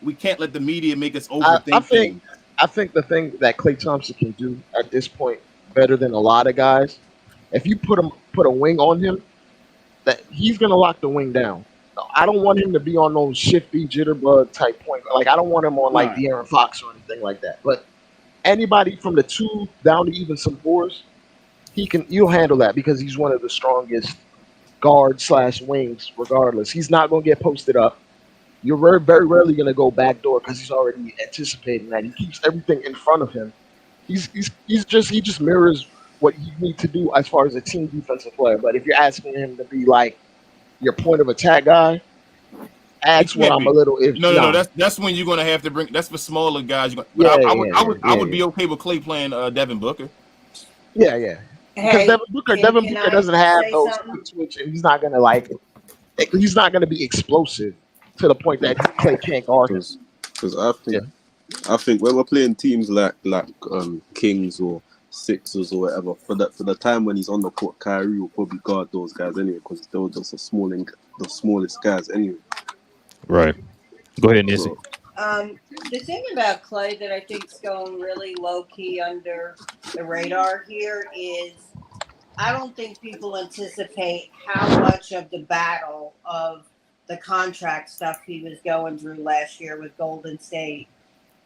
we can't let the media make us overthink things. I think the thing that Klay Thompson can do at this point better than a lot of guys, if you put a wing on him, that he's gonna lock the wing down. I don't want him to be on those shifty jitterbug type point. Like I don't want him on like De'Aaron Fox or anything like that. But anybody from the 2 down to even some 4s, you'll handle that because he's one of the strongest guard/wings. Regardless, he's not gonna get posted up. You're very, very rarely gonna go backdoor because he's already anticipating that. He keeps everything in front of him. He just mirrors what you need to do as far as a team defensive player. But if you're asking him to be like your point of attack guy, that's what I'm a little iffy. No. That's when you're gonna have to bring. That's for smaller guys. But I would be okay with Klay playing Devin Booker. Yeah. Because Devin Booker doesn't have those quick switch, and he's not gonna be explosive to the point that Klay can't guard him. Because I think when we're playing teams like Kings or Sixers or whatever, for the time when he's on the court, Kyrie will probably guard those guys anyway because they're just the smallest guys anyway. Right. Go ahead, Nancy. The thing about Klay that I think is going really low key under the radar here is I don't think people anticipate how much of the battle of the contract stuff he was going through last year with Golden State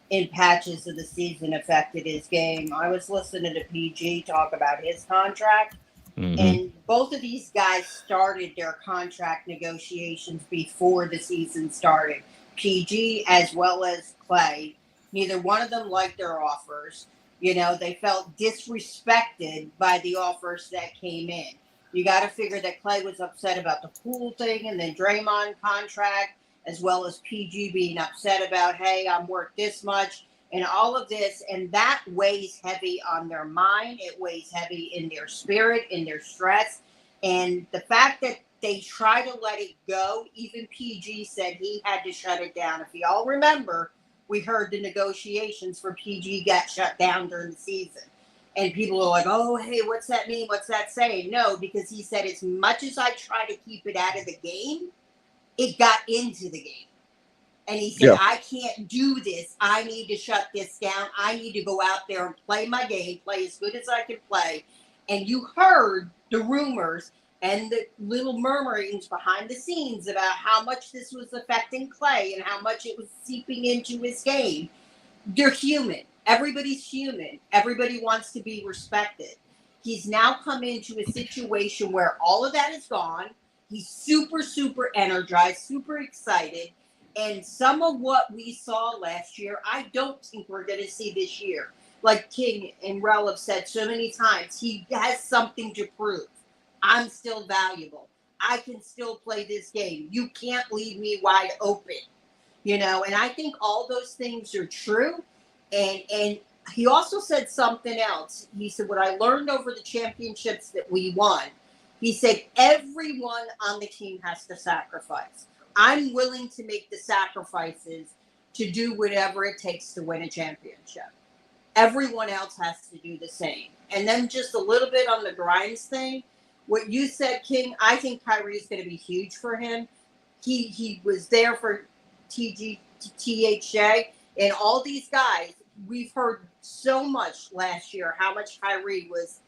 in patches of the season affected his game. I was listening to PG talk about his contract, and both of these guys started their contract negotiations before the season started. PG as well as Klay. Neither one of them liked their offers. You know, they felt disrespected by the offers that came in. You got to figure that Klay was upset about the pool thing and then Draymond contract, as well as PG being upset about, hey, I'm worth this much and all of this. And that weighs heavy on their mind. It weighs heavy in their spirit, in their stress. And the fact that they try to let it go, even PG said he had to shut it down. If you all remember, we heard the negotiations for PG got shut down during the season. And people are like, oh, hey, what's that mean? What's that saying? No, because he said as much as I try to keep it out of the game, it got into the game. And he said, I can't do this. I need to shut this down. I need to go out there and play my game, play as good as I can play. And you heard the rumors and the little murmurings behind the scenes about how much this was affecting Klay and how much it was seeping into his game. They're human. Everybody's human. Everybody wants to be respected. He's now come into a situation where all of that is gone. He's super, super energized, super excited. And some of what we saw last year, I don't think we're going to see this year. Like King and Relle have said so many times, he has something to prove. I'm still valuable. I can still play this game. You can't leave me wide open. You know, and I think all those things are true. And he also said something else. He said, what I learned over the championships that we won, he said, everyone on the team has to sacrifice. I'm willing to make the sacrifices to do whatever it takes to win a championship. Everyone else has to do the same. And then just a little bit on the Grimes thing. What you said, King, I think Kyrie is going to be huge for him. He was there for THJ. And all these guys, we've heard so much last year, how much Kyrie was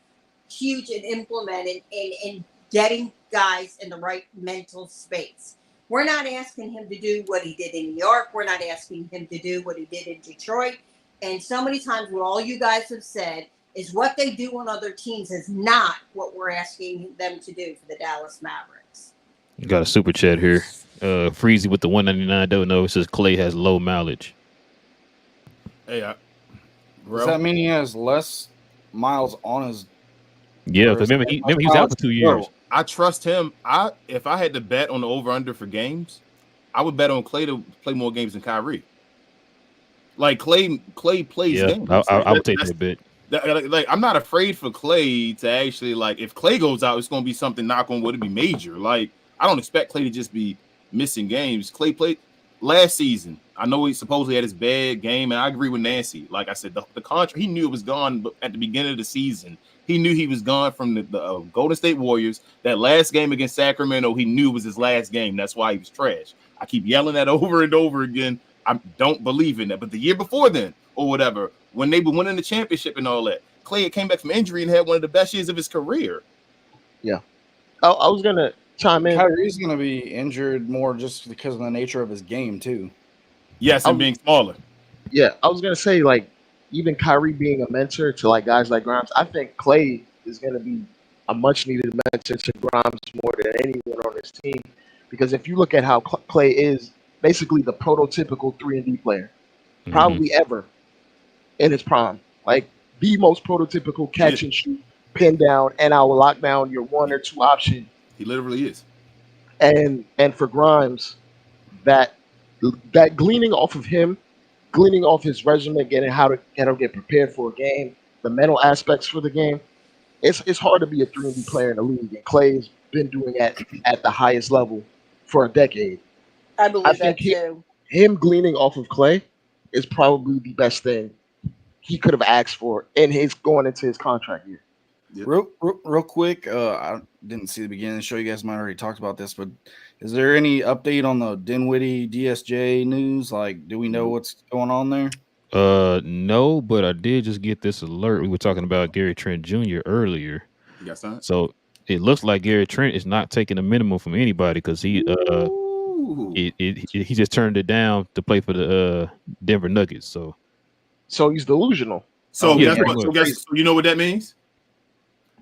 huge and implemented in getting guys in the right mental space. We're not asking him to do what he did in New York. We're not asking him to do what he did in Detroit. And so many times what all you guys have said is what they do on other teams is not what we're asking them to do for the Dallas Mavericks. You got a super chat here. Freezy with the $1.99 don't know. It says Klay has low mileage. Hey, does that mean he has less miles on his Yeah, because remember he was out for 2 years. I trust him. If I had to bet on the over under for games, I would bet on Klay to play more games than Kyrie. Like Klay plays games. I would take that bet. Like I'm not afraid for Klay to actually, like, if Klay goes out, it's going to be something, knock on wood, to be major. Like, I don't expect Klay to just be missing games. Klay played last season. I know he supposedly had his bad game, and I agree with Nancy. Like I said, the contract, he knew it was gone at the beginning of the season. He knew he was gone from the Golden State Warriors. That last game against Sacramento, he knew was his last game. That's why he was trash. I keep yelling that over and over again. I don't believe in that. But the year before then, or whatever, when they were winning the championship and all that, Klay came back from injury and had one of the best years of his career. Yeah. I was going to chime in. Kyrie's going to be injured more just because of the nature of his game, too. Yes, and being smaller. Yeah, I was going to say, like, even Kyrie being a mentor to, like, guys like Grimes, I think Klay is going to be a much-needed mentor to Grimes more than anyone on his team. Because if you look at how Klay is basically the prototypical 3-and-D player, probably ever in his prime. Like, the most prototypical catch and shoot, pin down, and I will lock down your 1 or 2 option. He literally is. And for Grimes, that gleaning off of him, gleaning off his resume, getting how to get prepared for a game, the mental aspects for the game, it's hard to be a 3-and-D player in the league. And Klay's been doing it at the highest level for a decade. I believe that too. Him gleaning off of Klay is probably the best thing he could have asked for in his going into his contract year. Yep. Real quick, I didn't see the beginning of the show. You guys might have already talked about this, but is there any update on the Dinwiddie DSJ news? Like, do we know what's going on there? No, but I did just get this alert. We were talking about Gary Trent Jr. earlier. You got signed? So it looks like Gary Trent is not taking a minimum from anybody because he just turned it down to play for the Denver Nuggets. So he's delusional. So guess what? So you know what that means?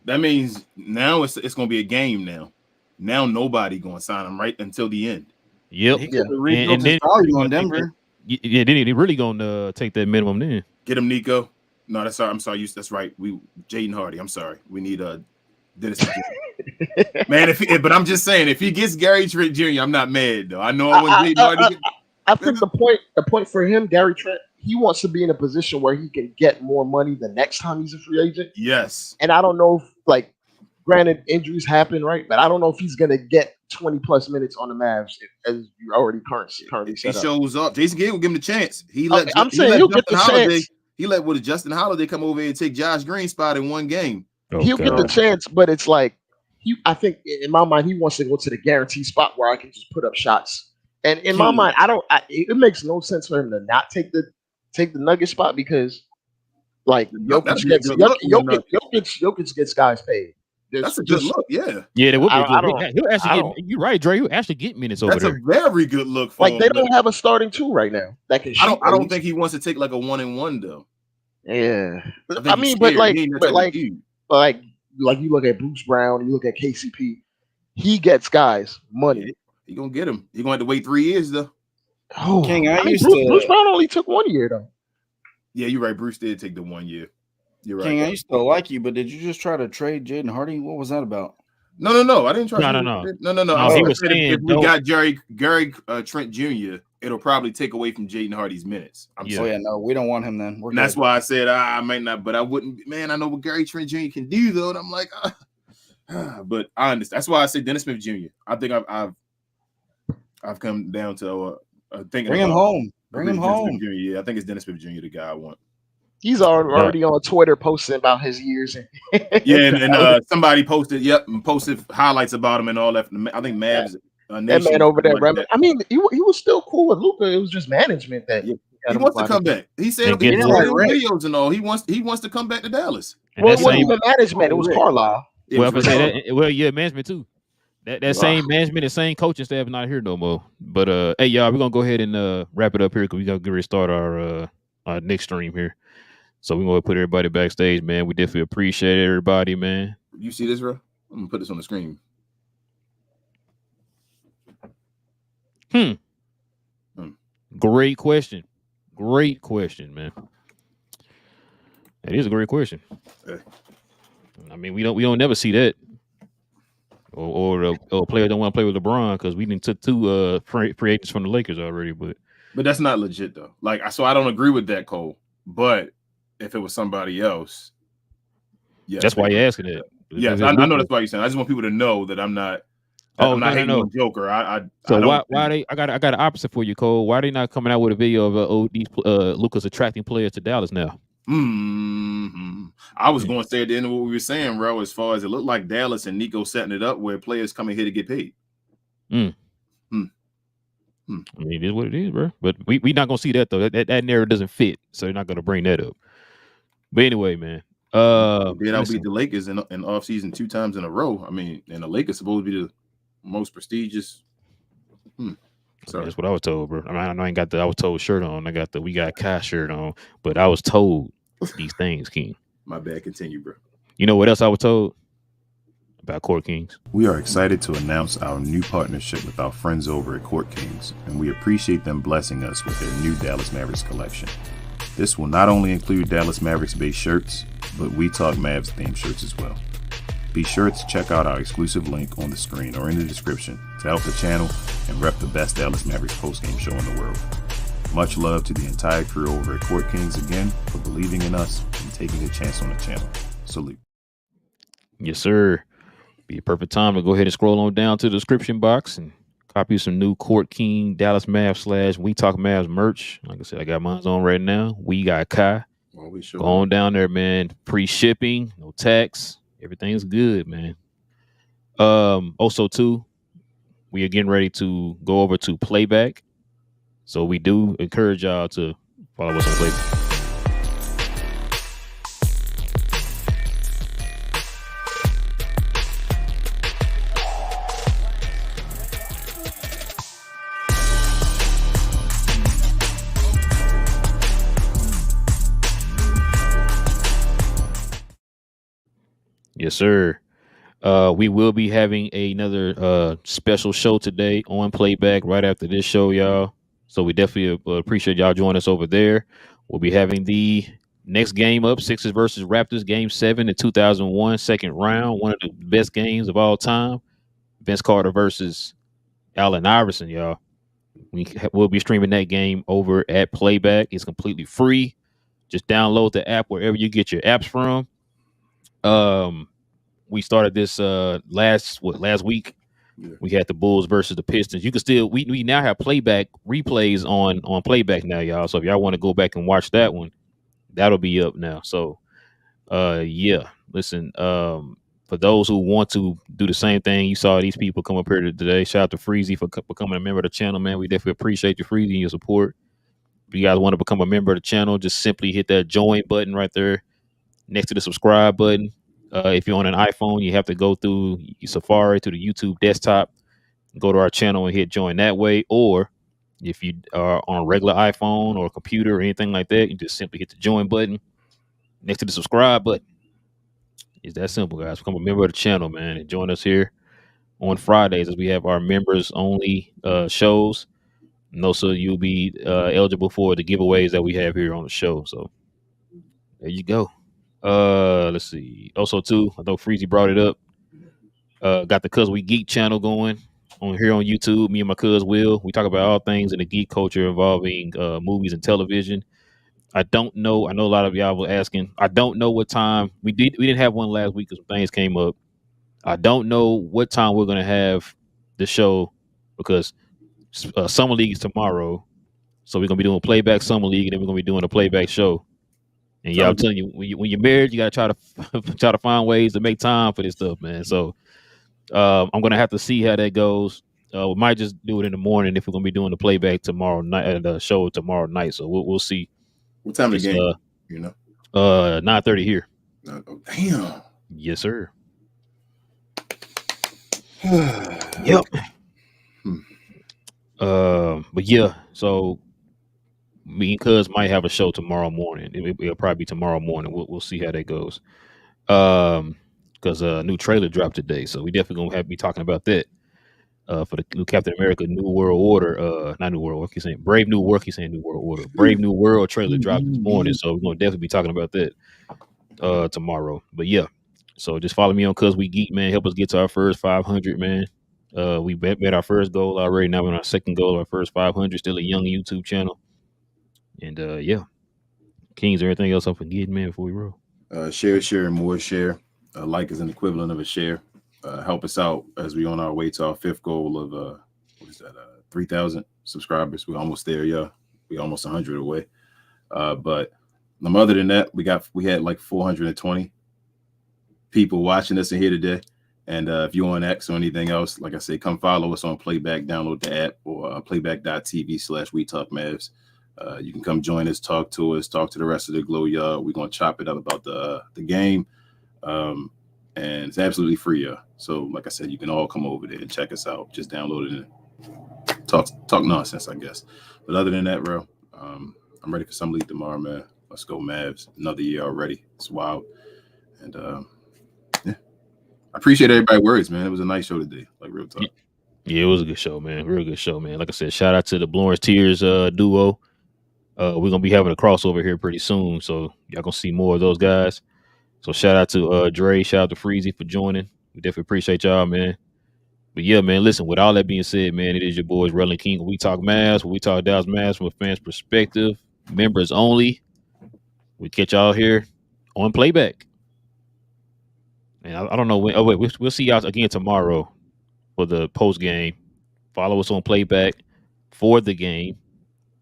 That means now it's going to be a game now. Now nobody going to sign him right until the end. Yep. He could have rebuilt his value on Denver. Yeah, then he really going to take that minimum then. Get him, Nico. No, that's sorry. I'm sorry. That's right. Jaden Hardy. I'm sorry. We need Dennis. Man, but I'm just saying, if he gets Gary Trent Jr., I'm not mad though. I know I want Jaden Hardy. I think the point for him, Gary Trent, he wants to be in a position where he can get more money the next time he's a free agent. Yes. And I don't know if, like, granted, injuries happen, right? But I don't know if he's going to get 20-plus minutes on the Mavs as you already currently set up. He shows up. Jason Kidd will give him the chance. He'll get the chance. He let Justin Holiday come over here and take Josh Green's spot in one game. He'll get the chance, but it's like, I think in my mind, he wants to go to the guarantee spot where I can just put up shots. And in my mind, it makes no sense for him to not take the Nugget spot because, like, Jokic gets guys paid. That's a good look, yeah. Yeah, that would be good. He'll actually get. You're right, Dre. He'll actually get minutes over there. That's a very good look for him. They don't have a starting 2 right now that can shoot. I don't think he wants to take like a 1-and-1 though. Yeah, I mean, but you look at Bruce Brown, you look at KCP, he gets guys money. He gonna get him. He gonna have to wait 3 years though. Oh, Bruce Brown only took 1 year though. Yeah, you're right. Bruce did take the 1 year. You're right. King, I used to like you, but did you just try to trade Jaden Hardy? What was that about? No. I didn't try. No. He was saying if we got Gary Trent Jr., it'll probably take away from Jaden Hardy's minutes. No, we don't want him then. That's why I said I might not, but I wouldn't. Man, I know what Gary Trent Jr. can do though, and I'm like, but I understand. That's why I said Dennis Smith Jr. I think I've come down to thinking. Bring him home. Bring him home. Yeah, I think it's Dennis Smith Jr. the guy I want. He's already on Twitter posting about his years. Yeah, and somebody posted highlights about him and all that. I think Mavs. That man over there, I mean, he was still cool with Luka. It was just management that he wants to come back. He said he videos and all. He wants to come back to Dallas. Well, it wasn't even management. It was Carlisle. Management too. That same management, the same coaching staff, not here no more. But hey, y'all, we're gonna go ahead and wrap it up here because we gotta get ready to start our next stream here. So we're gonna put everybody backstage, man. We definitely appreciate everybody, man. You see this, bro? I'm gonna put this on the screen. Great question, man. That is a great question. I mean, we don't never see that. Or a player don't want to play with LeBron because we didn't took two free agents from the Lakers already. But that's not legit though. Like, so I don't agree with that, Cole. But if it was somebody else, yes, that's why you're asking it. Yes, I know that's why you're saying. I just want people to know that I'm not. I'm not hating on Joker. So why they? I got an opposite for you, Cole. Why are they not coming out with a video of these Lucas attracting players to Dallas now? I was going to say at the end of what we were saying, bro. As far as it looked like Dallas and Nico setting it up where players coming here to get paid. I mean, it is what it is, bro. But we not gonna see that though. That narrative doesn't fit, so they're not gonna bring that up. But anyway, man. Then I'll beat the Lakers in offseason 2 times in a row. I mean, and the Lakers supposed to be the most prestigious. Sorry. That's what I was told, bro. I mean, I ain't got the I was told shirt on. I got the we got Kai shirt on, but I was told these things, King. My bad. Continue, bro. You know what else I was told about Court Kings? We are excited to announce our new partnership with our friends over at Court Kings, and we appreciate them blessing us with their new Dallas Mavericks collection. This will not only include Dallas Mavericks-based shirts, but We Talk Mavs themed shirts as well. Be sure to check out our exclusive link on the screen or in the description to help the channel and rep the best Dallas Mavericks postgame show in the world. Much love to the entire crew over at Court Kings again for believing in us and taking a chance on the channel. Salute. Yes, sir. Be a perfect time to go ahead and scroll on down to the description box and copy some new Court King Dallas Mavs / We Talk Mavs merch. Like I said, I got mine on right now. We got Kai. Go on down there, man. Pre-shipping, no tax. Everything's good, man. Also, too, we are getting ready to go over to Playback. So we do encourage y'all to follow us on Playback. Yes, sir. We will be having another special show today on Playback right after this show, y'all. So we definitely appreciate y'all joining us over there. We'll be having the next game up, Sixers versus Raptors, Game 7 in 2001, second round, one of the best games of all time. Vince Carter versus Allen Iverson, y'all. We'll be streaming that game over at Playback. It's completely free. Just download the app wherever you get your apps from. We started this last week. Yeah. We had the Bulls versus the Pistons. You can still we now have Playback replays on Playback now, y'all. So if y'all want to go back and watch that one, that'll be up now. So yeah, listen, for those who want to do the same thing, you saw these people come up here today. Shout out to Freezy for becoming a member of the channel, man. We definitely appreciate you, Freezy, and your support. If you guys want to become a member of the channel, just simply hit that join button right there next to the subscribe button. If you're on an iPhone, you have to go through Safari to the YouTube desktop, go to our channel and hit join that way. Or if you are on a regular iPhone or a computer or anything like that, you just simply hit the join button next to the subscribe button. It's that simple, guys. Become a member of the channel, man, and join us here on Fridays as we have our members only shows. And also you'll be eligible for the giveaways that we have here on the show. So there you go. Let's see. Also, too, I know Freezy brought it up. Got the Cuz We Geek channel going on here on YouTube. Me and my cuz Will. We talk about all things in the geek culture involving movies and television. I don't know. I know a lot of y'all were asking. I don't know what time we didn't have one last week because things came up. I don't know what time we're gonna have the show because Summer League is tomorrow. So we're gonna be doing Playback Summer League, and then we're gonna be doing a Playback show. And yeah, I'm telling you, when you're married, you gotta try to find ways to make time for this stuff, man. So I'm gonna have to see how that goes. We might just do it in the morning if we're gonna be doing the Playback tomorrow night, the show tomorrow night. So we'll see. What time the game? 9:30 here. Oh, damn. Yes, sir. Yep. But yeah, so me and Cuz might have a show tomorrow morning. It'll probably be tomorrow morning. We'll see how that goes. Because a new trailer dropped today, so we definitely gonna have to be talking about that. For the new Captain America New World Order, not New World. He's saying Brave New World. He's saying New World Order. Brave New World trailer dropped this morning, so we're gonna definitely be talking about that tomorrow. But yeah, So just follow me on Cuz We Geek, man. Help us get to our first 500, man. We met our first goal already. Now we're on our second goal, our first 500. Still a young YouTube channel. And yeah, Kings, everything else I'm forgetting, man, before we roll. Share, and more share. Like is an equivalent of a share. Help us out as we on our way to our fifth goal of what is that? 3,000 subscribers. We're almost there, yeah. We almost 100 away. But other than that, we had like 420 people watching us in here today. And if you're on X or anything else, like I said, come follow us on Playback. Download the app or playback.tv/WeTalkMavs. You can come join us, talk to us, talk to the rest of the Glow Yard. We're gonna chop it up about the game, and it's absolutely free, y'all. So, like I said, you can all come over there and check us out. Just download it and talk nonsense, I guess. But other than that, bro, I'm ready for some league tomorrow, man. Let's go, Mavs! Another year already. It's wild, and yeah, I appreciate everybody's words, man. It was a nice show today, like real talk. Yeah, it was a good show, man. Real good show, man. Like I said, shout out to the Blowers Tears duo. We're gonna be having a crossover here pretty soon, so y'all gonna see more of those guys. So shout out to Dre, shout out to Freezy for joining. We definitely appreciate y'all, man. But yeah, man, listen, with all that being said, man, it is your boys Relle and King. We talk Mavs, we talk Dallas Mavs from a fan's perspective, members only. We catch y'all here on Playback. And I don't know when. Oh wait, we'll see y'all again tomorrow for the post game. Follow us on Playback for the game,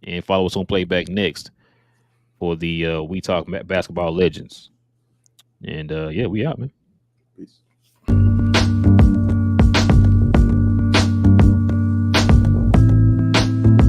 and follow us on Playback next for the We Talk Basketball Legends. And yeah, we out, man.